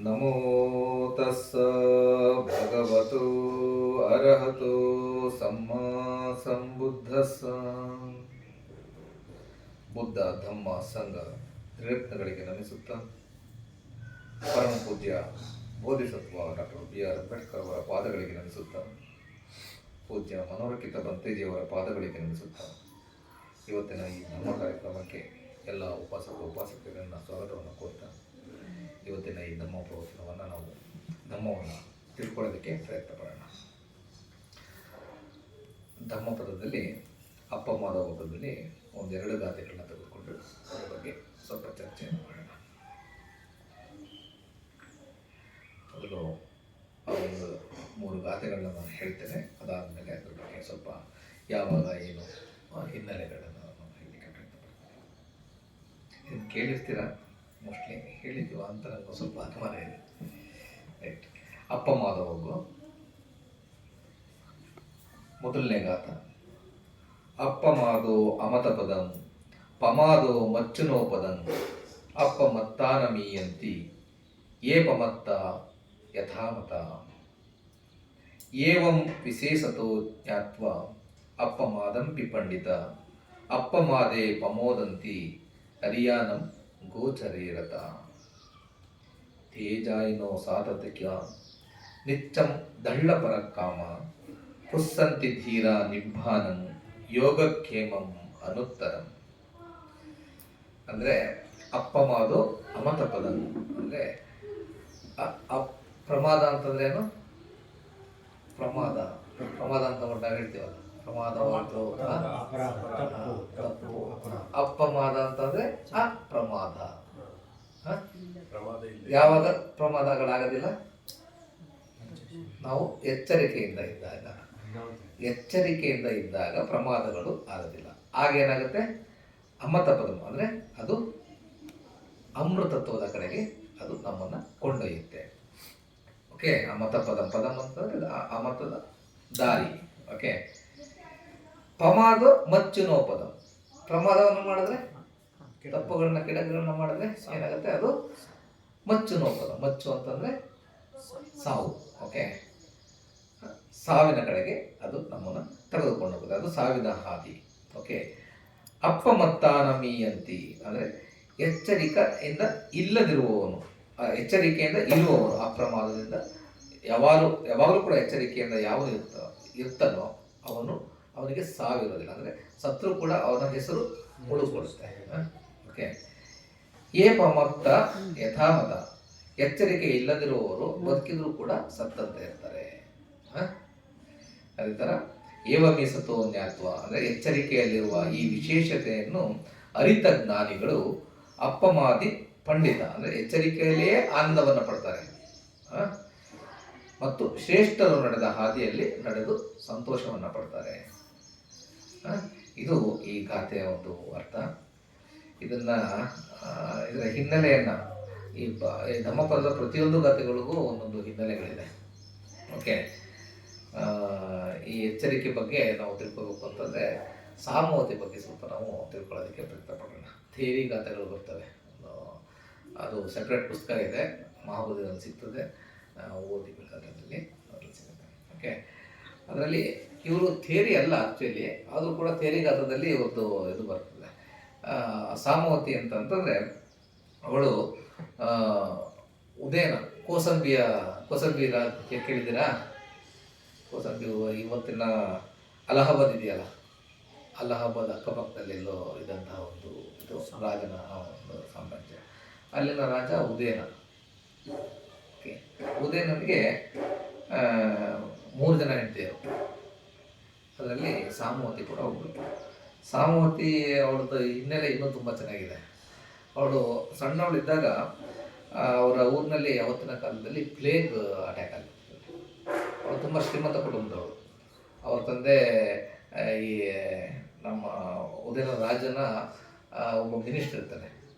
ನಮೋ ತಸ್ಸ ಭಗವತು ಅರ್ಹತೋ ಸಮ್ಮಾ ಸಂಬುದ್ಧಸ್ಸ. ಬುದ್ಧ ಧಮ್ಮ ಸಂಘ ತ್ರಿರತ್ನಗಳಿಗೆ ನಮಿಸುತ್ತಾ ಪರಮ ಪೂಜ್ಯ ಬೋಧಿಸತ್ವ ಡಾಕ್ಟರ್ BR ಅಂಬೇಡ್ಕರ್ ಅವರ ಪಾದಗಳಿಗೆ ನಮಿಸುತ್ತಾ ಪೂಜ್ಯ ಮನೋರಕಿತ ಬಂತೇಜಿಯವರ ಪಾದಗಳಿಗೆ ನಮಿಸುತ್ತಾ ಇವತ್ತಿನ ಈ ನಮ್ಮ ಕಾರ್ಯಕ್ರಮಕ್ಕೆ ಎಲ್ಲ ಉಪಾಸಕರನ್ನು ಸ್ವಾಗತವನ್ನು ಕೋರ್ತಾ ಇವತ್ತಿನ ಈ ಧಮ್ಮ ಪ್ರವಚನವನ್ನು ನಾವು ಧಮ್ಮವನ್ನು ತಿಳ್ಕೊಳ್ಳೋದಕ್ಕೆ ಪ್ರಯತ್ನ ಪಡೋಣ. ಧಮ್ಮ ಪದದಲ್ಲಿ ಅಪ್ಪಮಾದ ಪದದಲ್ಲಿ ಒಂದೆರಡು ಗಾದೆಗಳನ್ನ ತೆಗೆದುಕೊಂಡು ಅದರ ಬಗ್ಗೆ ಸ್ವಲ್ಪ ಚರ್ಚೆಯನ್ನು ಮಾಡೋಣ. ಮೊದಲು ಒಂದು 3 ಗಾದೆಗಳನ್ನ ನಾನು ಹೇಳ್ತೇನೆ. ಅದಾದಮೇಲೆ ಅದ್ರ ಬಗ್ಗೆ ಸ್ವಲ್ಪ ಯಾವಾಗ ಏನು ಹಿನ್ನೆಲೆಗಳನ್ನು ನಾನು ಹೇಳಲಿಕ್ಕೆ ಪ್ರಯತ್ನ ಪಡ್ತೇನೆ. ಇದನ್ನು ಕೇಳಿರ್ತೀರಾ, ಮೋಸ್ಟ್ಲಿ ಹೇಳಿದ್ದೀವ ಅಂತ ನನಗೆ ಸ್ವಲ್ಪ ಅನುಮಾನ ಇದೆ. ರೈಟ್. ಅಪ್ಪಮಾದ ಹೋಗು. ಮೊದಲನೇ ಗಾತ. ಅಪ್ಪಮಾದೋ ಅಮತ ಪದಂ ಪಮಾದೋ ಮಚ್ಚುನೋ ಪದಂ ಅಪ್ಪ ಮತ್ತಾನ ಮೀಯಂತಿ ಏಪಮತ್ತ ಯಥಾಮತ ಏವಂ ವಿಶೇಷತೋ ಜ್ಞಾತ್ವಾ ಅಪ್ಪಮಾದಂಪಿ ಪಂಡಿತ ಅಪ್ಪಮಾದೆ ಪಮೋದಂತಿ ಹರಿಯಾನಂ ಗೋಚರೇರತ ತೇಜಾಯಿನೋ ಸಾತತಿಕ ನಿಚ್ಚಂ ದಳ್ಳಪರ ಕಾಮ ಪುಸ್ಸಂತಿ ಧೀರ ನಿಬ್ಬಾನಂ ಯೋಗಕ್ಷೇಮಂ ಅನುತ್ತರಂ. ಅಂದರೆ ಅಪ್ಪಮಾದು ಅಮತ ಪದ ಅಂದರೆ ಪ್ರಮಾದ ಅಂತಂದ್ರೆ ಏನು? ಪ್ರಮಾದ ಅಂತ ಹೊರಟಾಗ ಹೇಳ್ತೀವಲ್ಲ, ಪ್ರಮಾದ ತಪ್ಪು. ಅಪ್ಪಮಾದ ಅಂತಂದ್ರೆ ಅಪ್ರಮಾದ. ಯಾವಾಗ ಪ್ರಮಾದಗಳಾಗೋದಿಲ್ಲ? ನಾವು ಎಚ್ಚರಿಕೆಯಿಂದ ಇದ್ದಾಗ ಪ್ರಮಾದಗಳು ಆಗೋದಿಲ್ಲ. ಆಗೇನಾಗುತ್ತೆ? ಅಮತ ಪದ ಅಂದರೆ ಅದು ಅಮೃತತ್ವದ ಕಡೆಗೆ ಅದು ನಮ್ಮನ್ನು ಕೊಂಡೊಯ್ಯುತ್ತೆ. ಓಕೆ. ಅಮತ ಪದಂ ಅಂತಂದ್ರೆ ಅಮತದ ದಾರಿ. ಓಕೆ. ಪಮಾದ ಮಚ್ಚುನೋ ಪದ. ಪ್ರಮಾದವನ್ನು ಮಾಡಿದ್ರೆ, ತಪ್ಪುಗಳನ್ನ ಕೆಡಗಳನ್ನ ಮಾಡಿದ್ರೆ ಏನಾಗುತ್ತೆ? ಅದು ಮಚ್ಚುನೋ ಪದ. ಮಚ್ಚು ಅಂತಂದ್ರೆ ಸಾವು. ಓಕೆ. ಸಾವಿನ ಕಡೆಗೆ ಅದು ನಮ್ಮನ್ನು ತೆಗೆದುಕೊಂಡು ಹೋಗುತ್ತೆ. ಅದು ಸಾವಿನ ಹಾದಿ. ಓಕೆ. ಅಪ್ಪಮತ್ತಾನ ಮೀಯಂತಿ ಅಂದರೆ ಎಚ್ಚರಿಕೆಯಿಂದ ಇರುವವನು ಅಪ್ರಮಾದದಿಂದ ಯಾವಾಗಲೂ ಕೂಡ ಎಚ್ಚರಿಕೆಯಿಂದ ಯಾವನು ಇರ್ತಾನೋ ಅವನಿಗೆ ಸಾವಿರೋದಿಲ್ಲ. ಅಂದರೆ ಸತ್ರು ಕೂಡ ಅವನ ಹೆಸರು ಉಳಿಸ್ಕೊಡುತ್ತೆ. ಓಕೆ. ಏಪಮತ್ತ ಯಥಾಮತ ಎಚ್ಚರಿಕೆ ಇಲ್ಲದಿರುವವರು ಬದುಕಿದ್ರು ಕೂಡ ಸತ್ತಂತೆ ಇರ್ತಾರೆ. ಅದೇ ಥರ ಏವಮೀಸತೋ ಜ್ಞಾತ್ವ ಅಂದರೆ ಎಚ್ಚರಿಕೆಯಲ್ಲಿರುವ ಈ ವಿಶೇಷತೆಯನ್ನು ಅರಿತ ಜ್ಞಾನಿಗಳು ಅಪ್ಪಮಾದಿ ಪಂಡಿತ ಅಂದರೆ ಎಚ್ಚರಿಕೆಯಲ್ಲಿಯೇ ಆನಂದವನ್ನು ಪಡ್ತಾರೆ ಮತ್ತು ಶ್ರೇಷ್ಠರು ನಡೆದ ಹಾದಿಯಲ್ಲಿ ನಡೆದು ಸಂತೋಷವನ್ನು ಪಡ್ತಾರೆ. ಇದು ಈ ಗಾಥೆಯ ಒಂದು ಅರ್ಥ. ಇದರ ಹಿನ್ನೆಲೆಯನ್ನು ಈ ಧಮ್ಮಪದದ ಪ್ರತಿಯೊಂದು ಗಾಥೆಗಳಿಗೂ ಒಂದೊಂದು ಹಿನ್ನೆಲೆಗಳಿದೆ. ಓಕೆ. ಈ ಎಚ್ಚರಿಕೆ ಬಗ್ಗೆ ನಾವು ತಿಳ್ಕೋಬೇಕು ಅಂತಂದರೆ ಸಾಮವತಿ ಬಗ್ಗೆ ಸ್ವಲ್ಪ ನಾವು ತಿಳ್ಕೊಳ್ಳೋದಕ್ಕೆ ಪ್ರಯತ್ನ ಪಡೋಣ. ಥಿಯರಿ ಗಾಥೆಗಳು ಬರ್ತವೆ. ಅದು ಸೆಪ್ರೇಟ್ ಪುಸ್ತಕ ಇದೆ, ಮಹಾಬೋಧಿನಲ್ಲಿ ಸಿಗ್ತದೆ, ಓದಿಬೇಕಾದಲ್ಲಿ ಅದರಲ್ಲಿ ಸಿಗುತ್ತೆ. ಓಕೆ. ಅದರಲ್ಲಿ ಇವರು ಥಿಯರಿ ಅಲ್ಲ ಆ್ಯಕ್ಚುಲಿ, ಆದರೂ ಕೂಡ ಥಿಯರಿ ಗಾತ್ರದಲ್ಲಿ ಇವತ್ತು ಇದು ಬರ್ತದೆ. ಸಾಮವತಿ ಅಂತಂತಂದರೆ ಅವಳು ಉದಯನ ಕೋಸಂಬಿ ರಾಜ್ಯ ಕೇಳಿದ್ದೀರಾ? ಕೋಸಂಬಿ ಇವತ್ತಿನ ಅಲಹಾಬಾದ್ ಇದೆಯಲ್ಲ, ಅಲಹಾಬಾದ್ ಅಕ್ಕಪಕ್ಕದಲ್ಲೆಲ್ಲೋ ಇದ್ದಂತಹ ಒಂದು ಇದು ರಾಜನ ಒಂದು ಸಾಮ್ರಾಜ್ಯ. ಅಲ್ಲಿನ ರಾಜ ಉದಯನ. ಓಕೆ. ಉದಯನಿಗೆ 3 ಜನ ಹೆಂಡತಿಯರು. ಅದರಲ್ಲಿ ಸಾಮವತಿ ಕೂಡ ಒಬ್ಬಳು. ಸಾಮವತಿ ಅವಳದ್ದು ಹಿನ್ನೆಲೆ ಇನ್ನೂ ತುಂಬ ಚೆನ್ನಾಗಿದೆ. ಅವಳು ಸಣ್ಣವಳಿದ್ದಾಗ ಅವರ ಊರಿನಲ್ಲಿ ಅವತ್ತಿನ ಕಾಲದಲ್ಲಿ ಪ್ಲೇಗ್ ಅಟ್ಯಾಕ್ ಆಗಿತ್ತು. ಅವಳು ತುಂಬ ಶ್ರೀಮಂತ ಕುಟುಂಬದವಳು. ಅವ್ರ ತಂದೆ ಈ ನಮ್ಮ ಉದಯನ ರಾಜನ ಒಬ್ಬ ಮಿನಿಸ್ಟರ್ ಇರ್ತಾನೆ,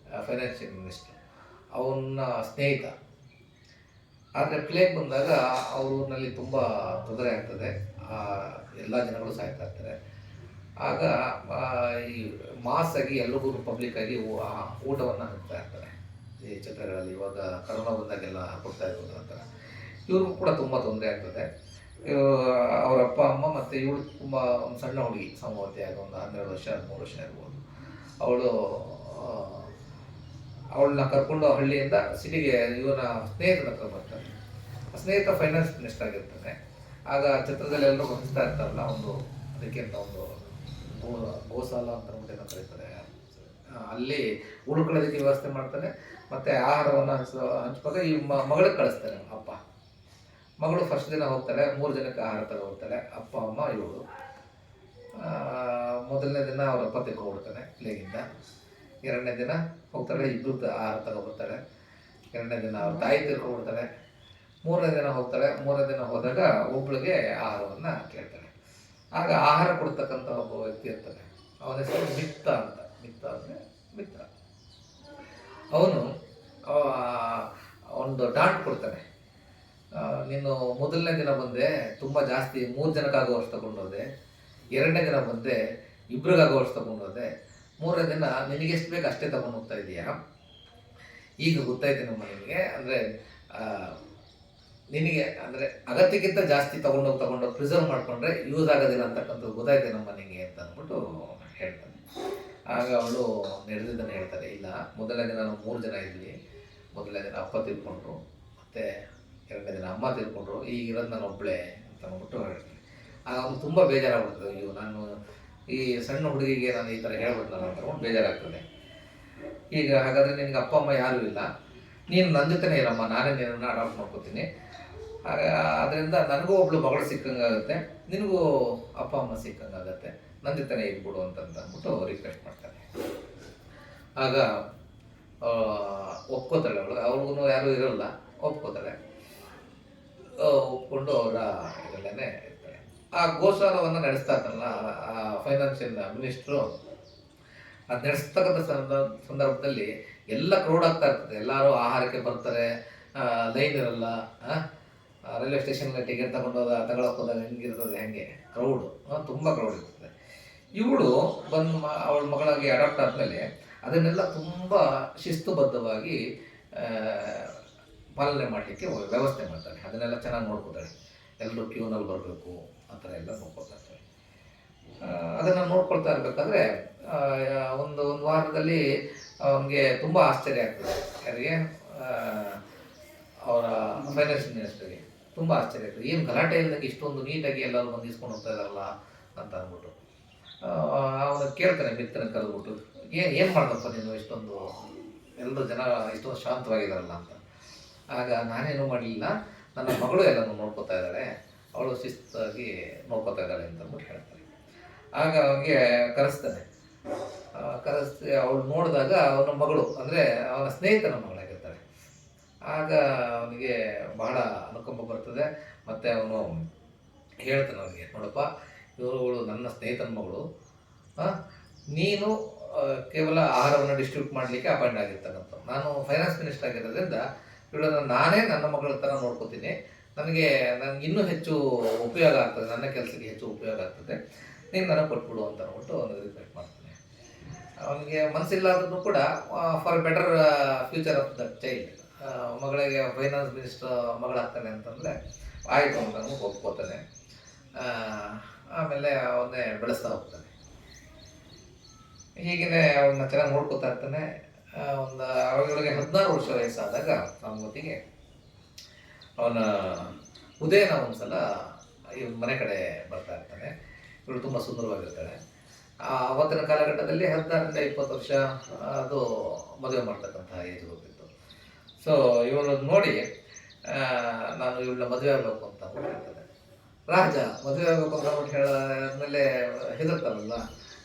ಫೈನಾನ್ಷಿಯಲ್ ಮಿನಿಸ್ಟರ್, ಅವನ ಸ್ನೇಹಿತ. ಆದರೆ ಪ್ಲೇಗ್ ಬಂದಾಗ ಅವ್ರ ಊರಿನಲ್ಲಿ ತುಂಬ ತೊಂದರೆ ಆಗ್ತದೆ, ಎಲ್ಲ ಜನಗಳು ಸಾಯ್ತಾ ಇರ್ತಾರೆ. ಆಗ ಈ ಮಾಸಾಗಿ ಎಲ್ರಿಗೂ ಪಬ್ಲಿಕ್ಕಾಗಿ ಊಟವನ್ನು ಹಾಕ್ತಾ ಇರ್ತಾರೆ. ಈ ಚಿತ್ರಗಳಲ್ಲಿ. ಇವಾಗ ಕರೋನಾ ಬಂದಾಗೆಲ್ಲ ಕೊಡ್ತಾ ಇದ್ರು ನಂತರ ಇವ್ರಿಗೂ ಕೂಡ ತುಂಬ ತೊಂದರೆ ಆಗ್ತದೆ. ಅವ್ರ ಅಪ್ಪ ಅಮ್ಮ ಮತ್ತು ಇವಳು ತುಂಬ ಒಂದು ಸಣ್ಣ ಹುಡುಗಿ, ಸಮವತಿ ಆಗ ಒಂದು 12 ವರ್ಷ 13 ವರ್ಷ ಇರ್ಬೋದು. ಅವಳು ಅವಳನ್ನ ಕರ್ಕೊಂಡು ಹಳ್ಳಿಯಿಂದ ಸಿಟಿಗೆ ಇವನ ಸ್ನೇಹಿತನ ಹತ್ರ ಬರ್ತಾನೆ. ಸ್ನೇಹಿತ ಫೈನಾನ್ಸ್ ಮಿನಿಸ್ಟರ್ ಆಗಿರ್ತಾನೆ. ಆಗ ಚಿತ್ರದಲ್ಲಿ ಎಲ್ಲರೂ ಹೊಂದಿಸ್ತಾ ಇರ್ತಾರಲ್ಲ, ಒಂದು ಅದಕ್ಕೆ ಅಂತ ಒಂದು ಗೋಸಾಲ ಅಂತ ಏನೋ ಕರೀತಾರೆ, ಅಲ್ಲಿ ಉಳ್ಕೊಳ್ಳೋದಕ್ಕೆ ವ್ಯವಸ್ಥೆ ಮಾಡ್ತಾನೆ. ಮತ್ತು ಆಹಾರವನ್ನು ಹಂಚ್ವಾಗ ಈ ಮಗಳಿಗೆ ಕಳಿಸ್ತಾನೆ ಅಪ್ಪ. ಮಗಳು ಫಸ್ಟ್ ದಿನ ಹೋಗ್ತಾಳೆ, 3 ಜನಕ್ಕೆ ಆಹಾರ ತಗೊಳ್ತಾಳೆ, ಅಪ್ಪ ಅಮ್ಮ ಇವಳು. ಮೊದಲನೇ ದಿನ ಅವ್ರ ಅಪ್ಪ ತೆಗೆದುಕೊಡ್ತಾನೆ ಪ್ಲೇಗಿಂದ. 2ನೇ ದಿನ ಹೋಗ್ತಾಳೆ, ಇಬ್ಬರು ಆಹಾರ ತಗೊಬರ್ತಾಳೆ. 2ನೇ ದಿನ ಅವ್ರ ತಾಯಿ ತಿರ್ಕೊಬಿಡ್ತಾಳೆ. 3ನೇ ದಿನ ಹೋಗ್ತಾಳೆ. 3ನೇ ದಿನ ಹೋದಾಗ ಒಬ್ಬಳಿಗೆ ಆಹಾರವನ್ನು ಕೇಳ್ತಾಳೆ. ಆಗ ಆಹಾರ ಕೊಡ್ತಕ್ಕಂಥ ಒಬ್ಬ ವ್ಯಕ್ತಿ ಇರ್ತಾನೆ, ಅವನ ಹೆಸರು ಮಿತ್ತ ಅಂತ. ಮಿತ್ತ ಅಂದರೆ ಮಿತ್ರ. ಅವನು ಒಂದು ಡಾಂಟ್ ಕೊಡ್ತಾನೆ, ನೀನು ಮೊದಲನೇ ದಿನ ಬಂದೆ ತುಂಬ ಜಾಸ್ತಿ 3 ಜನಕ್ಕಾಗುವಷ್ಟು ತಗೊಂಡೋದೆ, 2ನೇ ದಿನ ಬಂದೆ ಇಬ್ರಿಗಾಗುವಷ್ಟು ತಗೊಂಡೋದೆ, 3ನೇ ದಿನ ನಿನಗೆ ಎಷ್ಟು ಬೇಕು ಅಷ್ಟೇ ತಗೊಂಡು ಹೋಗ್ತಾ ಇದೀಯಾ. ಈಗ ಗೊತ್ತಾಯ್ತು ನಮ್ಮ ನಿನಗೆ, ಅಂದರೆ ನಿನಗೆ ಅಂದರೆ ಅಗತ್ಯಕ್ಕಿಂತ ಜಾಸ್ತಿ ತಗೊಂಡೋಗಿ ಪ್ರಿಸರ್ವ್ ಮಾಡಿಕೊಂಡ್ರೆ ಯೂಸ್ ಆಗೋದಿಲ್ಲ ಅಂತಕ್ಕಂಥದ್ದು ಗೊತ್ತಾಯ್ತು ನಮ್ಮ ನಿನಗೆ ಅಂತ ಅಂದ್ಬಿಟ್ಟು ಹೇಳ್ತಾನೆ. ಆಗ ಅವಳು ನಡೆದಿದ್ದನ್ನು ಹೇಳ್ತಾರೆ, ಇಲ್ಲ ಮೊದಲನೇ ದಿನ ನಾವು 3 ಜನ ಇದ್ವಿ, ಮೊದಲನೇ ದಿನ ಅಪ್ಪ ತಿಳ್ಕೊಂಡ್ರು, ಮತ್ತು 2ನೇ ದಿನ ಅಮ್ಮ ತಿಳ್ಕೊಂಡ್ರು, ಈಗ ಇರೋದು ನಾನು ಒಬ್ಬಳೇ ಅಂತ ಅಂದ್ಬಿಟ್ಟು ಹೇಳ್ತೀನಿ. ಆಗ ಅವ್ನು ತುಂಬ ಬೇಜಾರಾಗ್ಬಿಡ್ತದೆ, ಅಯ್ಯೋ ನಾನು ಈ ಸಣ್ಣ ಹುಡುಗಿಗೆ ನಾನು ಈ ಥರ ಹೇಳ್ಬಿಟ್ನಲ್ಲ ಅಂತ ಅಂದ್ಕೊಂಡು ಬೇಜಾರಾಗ್ತದೆ. ಈಗ ಹಾಗಾದರೆ ನಿನಗೆ ಅಪ್ಪ ಅಮ್ಮ ಯಾರೂ ಇಲ್ಲ, ನೀನು ನನ್ನ ಜೊತೆನೇ ಇರಮ್ಮ, ನಾನೇ ನಿನ್ನನ್ನು ಅಡಾಪ್ಟ್ ಮಾಡ್ಕೋತೀನಿ. ಅದರಿಂದ ನನಗೂ ಒಬ್ಳು ಮಗಳು ಸಿಕ್ಕಂಗಾಗುತ್ತೆ, ನಿನಗೂ ಅಪ್ಪ ಅಮ್ಮ ಸಿಕ್ಕಂಗಾಗತ್ತೆ, ನನ್ನ ಜೊತೆನೇ ಇದ್ಬಿಡು ಅಂದ್ಬಿಟ್ಟು ರಿಕ್ವೆಸ್ಟ್ ಮಾಡ್ತಾನೆ. ಆಗ ಒಪ್ಕೋತಾಳೆ ಅವಳು, ಅವ್ರಿಗೂ ಯಾರೂ ಇರೋಲ್ಲ, ಒಪ್ಕೋತಾಳೆ. ಒಪ್ಕೊಂಡು ಅವರ ಇದರಲ್ಲೇ ಇರ್ತಾರೆ. ಆ ಗೋಶಾಲವನ್ನು ನಡೆಸ್ತಾ ಇರ್ತಾನಲ್ಲ ಆ ಫೈನಾನ್ಷಿಯಲ್ ಮಿನಿಸ್ಟ್ರು, ಅದು ನಡೆಸ್ತಕ್ಕಂಥ ಸಂದರ್ಭದಲ್ಲಿ ಎಲ್ಲ ಕ್ರೌಡ್ ಆಗ್ತಾ ಇರ್ತದೆ. ಎಲ್ಲರೂ ಆಹಾರಕ್ಕೆ ಬರ್ತಾರೆ, ಲೈನ್ ಇರಲ್ಲ. ರೈಲ್ವೆ ಸ್ಟೇಷನ್ಗೆ ಟಿಕೆಟ್ ತಗೊಳಕ್ಕೆ ಹೋದಾಗ ಹೆಂಗಿರ್ತದೆ ಹಾಗೆ ಕ್ರೌಡು, ತುಂಬ ಕ್ರೌಡ್ ಇರ್ತದೆ. ಇವಳು ಬಂದು ಅವಳ ಮಗಳಾಗಿ ಅಡಾಪ್ಟ್ ಆದಮೇಲೆ ಅದನ್ನೆಲ್ಲ ತುಂಬ ಶಿಸ್ತುಬದ್ಧವಾಗಿ ಪಾಲನೆ ಮಾಡಲಿಕ್ಕೆ ವ್ಯವಸ್ಥೆ ಮಾಡ್ತಾಳೆ. ಅದನ್ನೆಲ್ಲ ಚೆನ್ನಾಗಿ ನೋಡ್ಕೋತಾಳೆ. ಎಲ್ಲರೂ ಕ್ಯೂನಲ್ಲಿ ಬರಬೇಕು ಆ ಥರ ಎಲ್ಲ ನೋಡ್ಕೊಳ್ತಾ ಇರ್ತಾಳೆ. ಅದನ್ನು ನೋಡ್ಕೊಳ್ತಾ ಇರಬೇಕಾದ್ರೆ ಒಂದು ವಾರದಲ್ಲಿ ಅವನಿಗೆ ತುಂಬ ಆಶ್ಚರ್ಯ ಆಗ್ತದೆ. ಯಾರಿಗೆ? ಅವರ ಫೈನಾನ್ಸ್ ಮಿನಿಸ್ಟರ್ಗೆ ತುಂಬ ಆಶ್ಚರ್ಯ ಆಗ್ತದೆ. ಏನು ಗಲಾಟೆ ಇಲ್ಲದಂಗೆ ಇಷ್ಟೊಂದು ನೀಟಾಗಿ ಎಲ್ಲರೂ ಬಂದು ಇಸ್ಕೊಂಡು ಹೋಗ್ತಾ ಇದ್ದಾರಲ್ಲ ಅಂತ ಅಂದ್ಬಿಟ್ಟು ಅವನು ಕೇಳ್ತಾನೆ, ಮಿತ್ರನ ಕರೆದ್ಬಿಟ್ಟು, ಏನು ಮಾಡ್ದಪ್ಪ ನೀನು ಇಷ್ಟೊಂದು ಎಲ್ಲರೂ ಜನ ಇಷ್ಟೊಂದು ಶಾಂತವಾಗಿದ್ದಾರಲ್ಲ ಅಂತ. ಆಗ ನಾನೇನು ಮಾಡಲಿಲ್ಲ, ನನ್ನ ಮಗಳು ಎಲ್ಲನೂ ನೋಡ್ಕೋತಾ ಇದ್ದಾಳೆ, ಅವಳು ಶಿಸ್ತಾಗಿ ನೋಡ್ಕೋತಾ ಇದ್ದಾಳೆ ಅಂತ ಅಂದ್ಬಿಟ್ಟು ಹೇಳ್ತಾರೆ. ಆಗ ಅವನಿಗೆ ಕರೆಸ್ತಾನೆ. ಕರೆಸಿ ಅವಳು ನೋಡಿದಾಗ ಅವನ ಮಗಳು ಅಂದರೆ ಅವನ ಸ್ನೇಹಿತನ ಮಗಳಾಗಿರ್ತಾಳೆ. ಆಗ ಅವನಿಗೆ ಬಹಳ ಅನುಕಂಪ ಬರ್ತದೆ. ಮತ್ತು ಅವನು ಹೇಳ್ತಾನೆ ಅವನಿಗೆ, ನೋಡಪ್ಪ ಇವಳು ನನ್ನ ಸ್ನೇಹಿತನ ಮಗಳು, ನೀನು ಕೇವಲ ಆಹಾರವನ್ನು ಡಿಸ್ಟ್ರಿಬ್ಯೂಟ್ ಮಾಡಲಿಕ್ಕೆ ಅಪಾಯಿಂಟ್ ಆಗಿರ್ತಕ್ಕಂಥ, ನಾನು ಫೈನಾನ್ಸ್ ಮಿನಿಸ್ಟರ್ ಆಗಿರೋದ್ರಿಂದ ಇವಳನ್ನು ನಾನೇ ನನ್ನ ಮಗಳ ಥರ ನೋಡ್ಕೋತೀನಿ, ನನಗೆ ಇನ್ನೂ ಹೆಚ್ಚು ಉಪಯೋಗ ಆಗ್ತದೆ, ನನ್ನ ಕೆಲಸಕ್ಕೆ ಹೆಚ್ಚು ಉಪಯೋಗ ಆಗ್ತದೆ, ನೀನು ನನಗೆ ಕೊಟ್ಬಿಡು ಅಂತ ಅಂದ್ಬಿಟ್ಟು ಅವನಿಗೆ ರಿಕ್ವೆಸ್ಟ್ ಮಾಡ್ತಾನೆ. ಅವನಿಗೆ ಮನಸ್ಸಿಲ್ಲಾದ್ರೂ ಕೂಡ for better future of that child, ಮಗಳಿಗೆ ಫೈನಾನ್ಸ್ ಮಿನಿಸ್ಟರ್ ಮಗಳಾಗ್ತಾನೆ ಅಂತಂದರೆ ಆಯಿತು ಅಂತ ಅಂದ್ಬಿಟ್ಟು ಒಪ್ಕೋತಾನೆ. ಆಮೇಲೆ ಅವನ್ನೇ ಬೆಳೆಸ್ತಾ ಹೋಗ್ತಾನೆ. ಹೀಗೇ ಅವನ್ನ ಚೆನ್ನಾಗಿ ನೋಡ್ಕೋತಾ ಇರ್ತಾನೆ. ಅವಳಿಗೆ 16 ವರ್ಷ ವಯಸ್ಸಾದಾಗ ಸಾಮವತಿಗೆ ಅವನ ಉದಯನ ಒಂದ್ಸಲ ಇವ್ನ ಮನೆ ಕಡೆ ಬರ್ತಾ ಇರ್ತಾನೆ. ಇವಳು ತುಂಬ ಸುಂದರವಾಗಿರ್ತಾಳೆ. ಅವತ್ತಿನ ಕಾಲಘಟ್ಟದಲ್ಲಿ 16ರಿಂದ 20 ವರ್ಷ ಅದು ಮದುವೆ ಮಾಡ್ತಕ್ಕಂತಹ ಏಜ್ ಹೋಗ್ತಿತ್ತು. ಸೊ ಇವಳು ನೋಡಿ ನಾನು ಇವಳನ್ನ ಮದುವೆ ಆಗಬೇಕು ಅಂತ ಹೇಳ್ತಾನೆ. ರಾಜ ಮದುವೆ ಆಗಬೇಕು ಅಂತ ಅಂದ್ಬಿಟ್ಟು ಹೇಳಾದ್ಮೇಲೆ ಹೆದರ್ತಾರಲ್ಲ.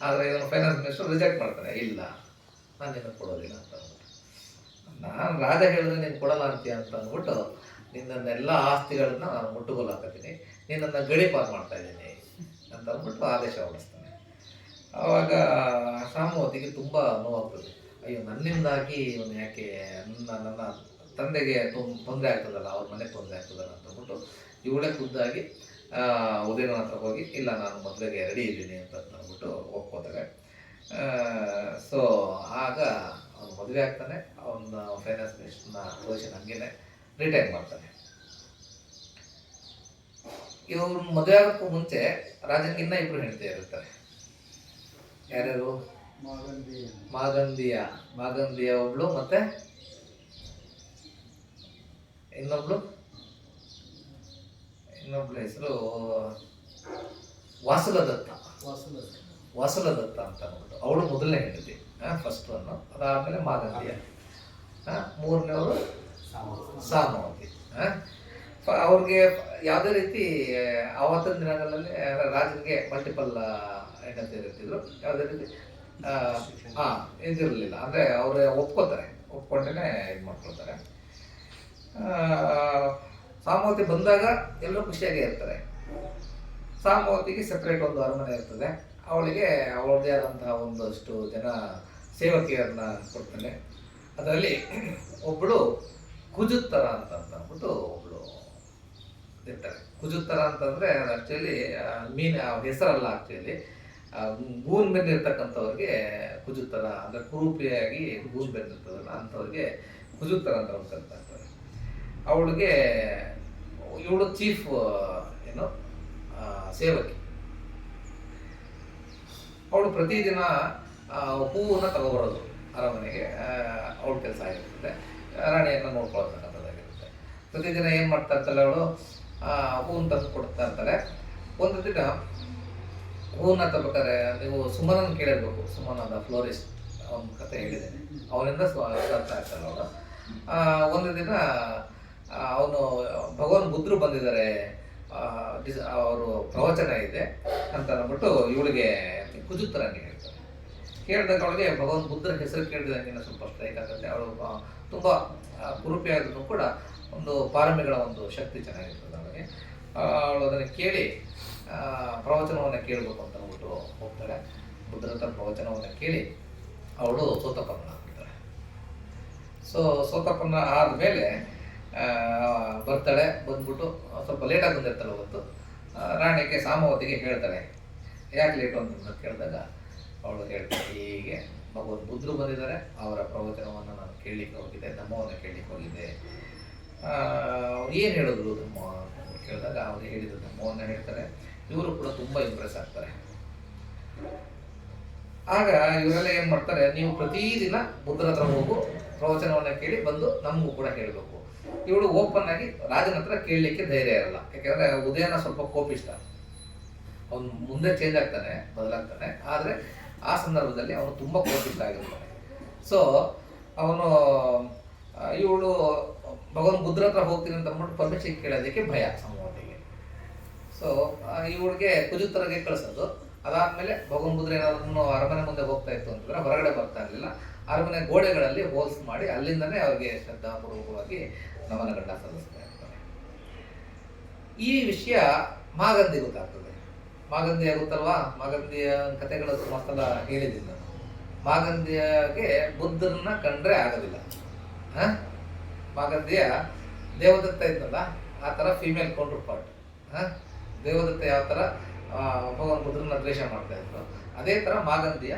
ಆದರೆ ಇವನು ಫೈನಾನ್ಸ್ ಮಿನಿಸ್ಟರ್ ರಿಜೆಕ್ಟ್ ಮಾಡ್ತಾನೆ, ಇಲ್ಲ ನಾನು ನಿನಗೆ ಕೊಡೋದಿಲ್ಲ ಅಂತ ಅಂದ್ಬಿಟ್ಟು. ನಾನು ರಾಜ ಹೇಳಿದ್ರೆ ನೀನು ಕೊಡಲ್ಲ ಅಂತೀಯ ಅಂತ ಅಂದ್ಬಿಟ್ಟು ನಿನ್ನೆಲ್ಲ ಆಸ್ತಿಗಳನ್ನ ನಾನು ಮುಟ್ಟುಗೋಲು ಹಾಕತ್ತೀನಿ, ನಿನ್ನನ್ನು ಗಡೀಪಾರು ಮಾಡ್ತಾ ಇದ್ದೀನಿ ಅಂತ ಅಂದ್ಬಿಟ್ಟು ಆದೇಶ ಹೊರಡಿಸ್ತಾನೆ. ಆವಾಗ ಸಾಮವತಿಗೆ ತುಂಬ ನೋವಾಗ್ತದೆ. ಅಯ್ಯೋ ನನ್ನಿಂದಾಗಿ ಇವನು ಯಾಕೆ ನನ್ನ ತಂದೆಗೆ ತೊಂದರೆ ಆಗ್ತದಲ್ಲ, ಅವ್ರ ಮನೆಗೆ ತೊಂದರೆ ಆಗ್ತದಲ್ಲ ಅಂತ ಅಂದ್ಬಿಟ್ಟು ಇವಳೇ ಖುದ್ದಾಗಿ ಉದಯನ ಹತ್ರ ಹೋಗಿ, ಇಲ್ಲ ನಾನು ಮದುವೆಗೆ ರೆಡಿ ಇದ್ದೀನಿ ಅಂತ ಅಂದ್ಬಿಟ್ಟು ಒಪ್ಕೋತಾರೆ. ಸೊ ಆಗ ಅವನು ಮದುವೆ ಆಗ್ತಾನೆ, ಅವನ ಫೈನಾನ್ಸ್ ಮಿನಿಸ್ಟರ್ನ ಪೊಸಿಷನ್ ಹಂಗೇನೆ ರಿಟೈನ್ ಮಾಡ್ತಾನೆ. ಇವ್ರು ಮದುವೆ ಆಗೋಕ್ಕೂ ಮುಂಚೆ ರಾಜನಿಗೆ ಇನ್ನ ಇಬ್ರು ಹೆಂಡತಿಯರು ಇರ್ತಾರೆ. ಯಾರ್ಯಾರು? ಮಾಗಂದಿಯ ಒಬ್ಳು, ಮತ್ತೆ ಇನ್ನೊಬ್ಳು ಹೆಸರು ವಾಸುಲದತ್ತ ಅಂತ ಅಂದ್ಬಿಟ್ಟು, ಅವಳು ಮೊದಲನೇ ಹೆಂಡತಿ, ಫಸ್ಟ್ ಒನ್ನು. ಅದಾದ್ಮೇಲೆ ಮಾಗಂದಿಯ, ಮೂರನೇವರು ಸಾಮವತಿ. ಅವ್ರಿಗೆ ಯಾವುದೇ ರೀತಿ ಆವತ್ತಿನ ದಿನಗಳಲ್ಲಿ ರಾಜನಿಗೆ ಮಲ್ಟಿಪಲ್ ಹೆಂಡತಿ ಇರ್ತಿದ್ರು. ಯಾವುದೇ ರೀತಿ ಇದಿರಲಿಲ್ಲ. ಅಂದರೆ ಅವರೇ ಒಪ್ಕೊಂಡೇ ಇದು ಮಾಡ್ಕೊಳ್ತಾರೆ. ಸಾಮವತಿ ಬಂದಾಗ ಎಲ್ಲರೂ ಖುಷಿಯಾಗೇ ಇರ್ತಾರೆ. ಸಾಮವತಿಗೆ ಸೆಪ್ರೇಟ್ ಒಂದು ಅರಮನೆ ಇರ್ತದೆ. ಅವಳಿಗೆ ಅವಳದೇ ಆದಂತಹ ಒಂದಷ್ಟು ಜನ ಸೇವಕಿಯರನ್ನ ಕೊಡ್ತಾನೆ. ಅದರಲ್ಲಿ ಒಬ್ಬಳು ಕುಜುತ್ತರ ಅಂತ ಅಂದ್ಬಿಟ್ಟು ಒಬ್ಬಳು ಇರ್ತಾರೆ. ಕುಜುತ್ತರ ಅಂತಂದರೆ ಆ್ಯಕ್ಚುಲಿ ಹೆಸರಲ್ಲ, ಆ್ಯಕ್ಚುಲಿ ಗೂನ್ ಬೆಂದಿರ್ತಕ್ಕಂಥವ್ರಿಗೆ ಕುಜುತ್ತರ ಅಂದರೆ ಕುರೂಪಿಯಾಗಿ ಗೂನ್ ಬೆಂದಿರ್ತದಲ್ಲ ಅಂಥವ್ರಿಗೆ ಕುಜುತ್ತರ ಅಂತ ಕರಿತಾ ಇರ್ತಾರೆ. ಅವಳಿಗೆ ಇವಳು ಚೀಫ್ ಸೇವಕಿ. ಅವಳು ಪ್ರತಿದಿನ ಹೂವನ್ನು ತಗೊಬರೋದು ಅರಮನೆಗೆ ಅವಳ ಕೆಲಸ ಆಗಿರ್ತದೆ. ರಾಣಿಯನ್ನು ನೋಡ್ಕೊಳ್ತಕ್ಕಂಥದ್ದಾಗಿರುತ್ತೆ. ಪ್ರತಿದಿನ ಏನು ಮಾಡ್ತಾ ಇರ್ತಾಳೆ, ಅವಳು ಹೂವನ್ನು ತಂದು ಕೊಡ್ತಾ ಇರ್ತಾರೆ. ಒಂದು ದಿನ ಹೂವನ್ನ ತಗೋಬೇಕಾದ್ರೆ ನೀವು ಸುಮನನ್ನು ಕೇಳಿರ್ಬೇಕು. ಸುಮನದ ಫ್ಲೋರಿಸ್ಟ್ ಅವನ ಕತೆ ಹೇಳಿದ್ದೇನೆ, ಅವನಿಂದ ತರ್ತಾ ಇರ್ತಾಳೆ ಅವಳು. ಒಂದು ದಿನ ಅವನು ಭಗವಾನ್ ಬುದ್ಧರು ಬಂದಿದ್ದಾರೆ, ಅವರು ಪ್ರವಚನ ಇದೆ ಅಂತ ಅಂದ್ಬಿಟ್ಟು ಇವಳಿಗೆ ಕುಜುತ್ತರಂಗೆ ಹೇಳ್ತಾರೆ. ಕೇಳಿದಾಗ ಅವಳಿಗೆ ಭಗವಾನ್ ಬುದ್ಧರ ಹೆಸರು ಕೇಳಿದಂಗೆ ಸ್ವಲ್ಪ ಸ್ಟ್ರೈಕ್ ಆಗುತ್ತೆ. ಅವಳು ತುಂಬ ಕುರೂಪಿಯಾದ್ರೂ ಕೂಡ ಒಂದು ಪಾರಮಿಗಳ ಒಂದು ಶಕ್ತಿ ಚೆನ್ನಾಗಿರ್ತದೆ ಅವಳಿಗೆ. ಅವಳು ಅದನ್ನು ಕೇಳಿ ಪ್ರವಚನವನ್ನು ಕೇಳಬೇಕು ಅಂತ ಅಂದ್ಬಿಟ್ಟು ಹೋಗ್ತಾಳೆ. ಬುದ್ಧರ ಹತ್ರ ಪ್ರವಚನವನ್ನು ಕೇಳಿ ಅವಳು ಸೋತಪನ್ನ ಆಗ್ತಾಳೆ. ಸೋತಪನ್ನ ಆದಮೇಲೆ ಬರ್ತಾಳೆ. ಬಂದ್ಬಿಟ್ಟು ಸ್ವಲ್ಪ ಲೇಟಾಗಿ ಬಂದಿರ್ತಾಳೆ ಅವತ್ತು. ರಾಣಿಗೆ ಸಾಮವತಿಗೆ ಹೇಳ್ತಾಳೆ, ಯಾಕೆ ಲೇಟು ಅಂತ ಕೇಳಿದಾಗ ಅವಳು ಹೇಳ್ತಾಳೆ, ಹೀಗೆ ಭಗವಾನ್ ಬುದ್ಧರು ಬಂದಿದ್ದಾರೆ, ಅವರ ಪ್ರವಚನವನ್ನು ನಾನು ಕೇಳಲಿಕ್ಕೆ ಹೋಗಿದ್ದೆ, ಧಮ್ಮವನ್ನು ಕೇಳಲಿಕ್ಕೆ ಹೋಗಿದ್ದೆ. ಅವ್ರು ಏನು ಹೇಳಿದ್ರು ಧಮ್ಮ ಅಂತ ಕೇಳಿದಾಗ ಅವ್ರು ಹೇಳಿದ್ರು ಧಮ್ಮವನ್ನು ಹೇಳ್ತಾರೆ. ಇವರು ಕೂಡ ತುಂಬ ಇಂಪ್ರೆಸ್ ಆಗ್ತಾರೆ. ಆಗ ಇವರೆಲ್ಲ ಏನು ಮಾಡ್ತಾರೆ, ನೀವು ಪ್ರತಿದಿನ ಬುದ್ಧರ ಹತ್ರ ಹೋಗು, ಪ್ರವಚನವನ್ನು ಕೇಳಿ ಬಂದು ನಮಗೂ ಕೂಡ ಹೇಳಬೇಕು. ಇವಳು ಓಪನ್ ಆಗಿ ರಾಜನ ಹತ್ರ ಕೇಳಲಿಕ್ಕೆ ಧೈರ್ಯ ಇರಲ್ಲ. ಯಾಕೆಂದರೆ ಉದಯನ ಸ್ವಲ್ಪ ಕೋಪಿಷ್ಟ, ಅವನು ಮುಂದೆ ಚೇಂಜ್ ಆಗ್ತಾನೆ, ಬದಲಾಗ್ತಾನೆ. ಆದರೆ ಆ ಸಂದರ್ಭದಲ್ಲಿ ಅವನು ತುಂಬ ಕೋಪಿಷ್ಟ ಆಗಿರ್ತಾನೆ. ಸೊ ಅವನು ಇವಳು ಭಗವಾನ್ ಬುದ್ಧರ ಹತ್ರ ಹೋಗ್ತೀನಿ ಅಂತ ಅಂದ್ಬಿಟ್ಟು ಪರ್ಮಿಷನ್ ಕೇಳೋದಕ್ಕೆ ಭಯ ಸಾಮವತಿಗೆ. ಸೊ ಇವಳಿಗೆ ಕುಜುತ್ತರಿಗೆ ಕಳಿಸೋದು. ಅದಾದಮೇಲೆ ಭಗವಾನ್ ಬುದ್ಧರು ಏನಾದ್ರು ಅರಮನೆ ಮುಂದೆ ಹೋಗ್ತಾ ಇತ್ತು ಅಂತಂದ್ರೆ ಹೊರಗಡೆ ಬರ್ತಾ ಇರಲಿಲ್ಲ. ಅರಮನೆ ಗೋಡೆಗಳಲ್ಲಿ ಹೋಲ್ಸ್ ಮಾಡಿ ಅಲ್ಲಿಂದನೇ ಅವ್ರಿಗೆ ಶ್ರದ್ಧಾಪೂರ್ವಕವಾಗಿ ನಮನ ಗಂಡ ಸಲ್ಲಿಸ್ತಾ ಇರ್ತಾರೆ. ಈ ವಿಷಯ ಮಾಗಂದಿ ಗೊತ್ತಾಗ್ತದೆ. ಮಾಗಂದಿ ಆಗುತ್ತಲ್ವಾ, ಮಾಗಂದಿಯ ಕಥೆಗಳು ಸುಮಾರು ಸಲ ಹೇಳಿದ್ದೀನಿ ನಾನು. ಮಾಗಂದಿಯಾಗೆ ಬುದ್ಧರನ್ನ ಕಂಡ್ರೆ ಆಗೋದಿಲ್ಲ. ಮಾಗಂದಿಯ ದೇವದತ್ತ ಇದ್ನಲ್ಲ, ಆ ಥರ ಫೀಮೇಲ್ ಕೌಂಟರ್ ಪಾರ್ಟ್. ದೇವದತ್ತ ಯಾವ ಥರ ಭಗವಾನ್ ಬುದ್ಧರನ್ನ ದ್ವೇಷ ಮಾಡ್ತಾ ಇದ್ರು, ಅದೇ ಥರ ಮಾಗಂದಿಯ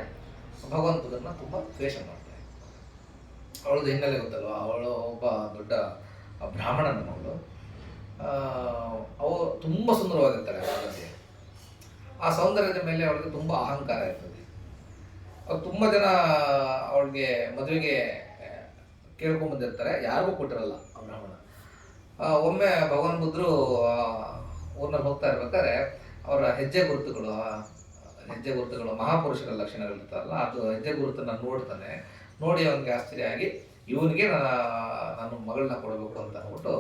ಭಗವಾನ್ ಬುದ್ಧರನ್ನ ತುಂಬ ದ್ವೇಷ ಮಾಡ್ತಾ ಇದ್ರು. ಅವಳದು ಹಿನ್ನೆಲೆ ಗೊತ್ತಲ್ವ, ಅವಳು ಒಬ್ಬ ದೊಡ್ಡ ಬ್ರಾಹ್ಮಣನ ಮಗಳು. ಅವಳು ತುಂಬ ಸುಂದರವಾಗಿರ್ತಾರೆ ಮಾಗಂದಿಯ. ಆ ಸೌಂದರ್ಯದ ಮೇಲೆ ಅವಳಿಗೆ ತುಂಬ ಅಹಂಕಾರ ಇರ್ತದೆ. ಅವ್ರು ತುಂಬ ಜನ ಅವಳಿಗೆ ಮದುವೆಗೆ ಕೇಳ್ಕೊಂಡ್ಬಂದಿರ್ತಾರೆ, ಯಾರಿಗೂ ಕೊಟ್ಟಿರಲ್ಲ ಆ ಬ್ರಾಹ್ಮಣ. ಒಮ್ಮೆ ಭಗವಾನ್ ಬುದ್ಧರು ಊರಿನಲ್ಲಿ ಹೋಗ್ತಾ ಇರ್ಬೇಕಾದ್ರೆ ಅವರ ಹೆಜ್ಜೆ ಗುರುತುಗಳು ಮಹಾಪುರುಷರ ಲಕ್ಷಣಗಳಿರ್ತಾರಲ್ಲ, ಅದು ಹೆಜ್ಜೆ ಗುರುತನ್ನು ನೋಡ್ತಾನೆ. ನೋಡಿ ಅವನಿಗೆ ಆಶ್ಚರ್ಯ ಆಗಿ ಇವನಿಗೆ ನಾನು ಮಗಳನ್ನ ಕೊಡಬೇಕು ಅಂತ ಅಂದ್ಬಿಟ್ಟು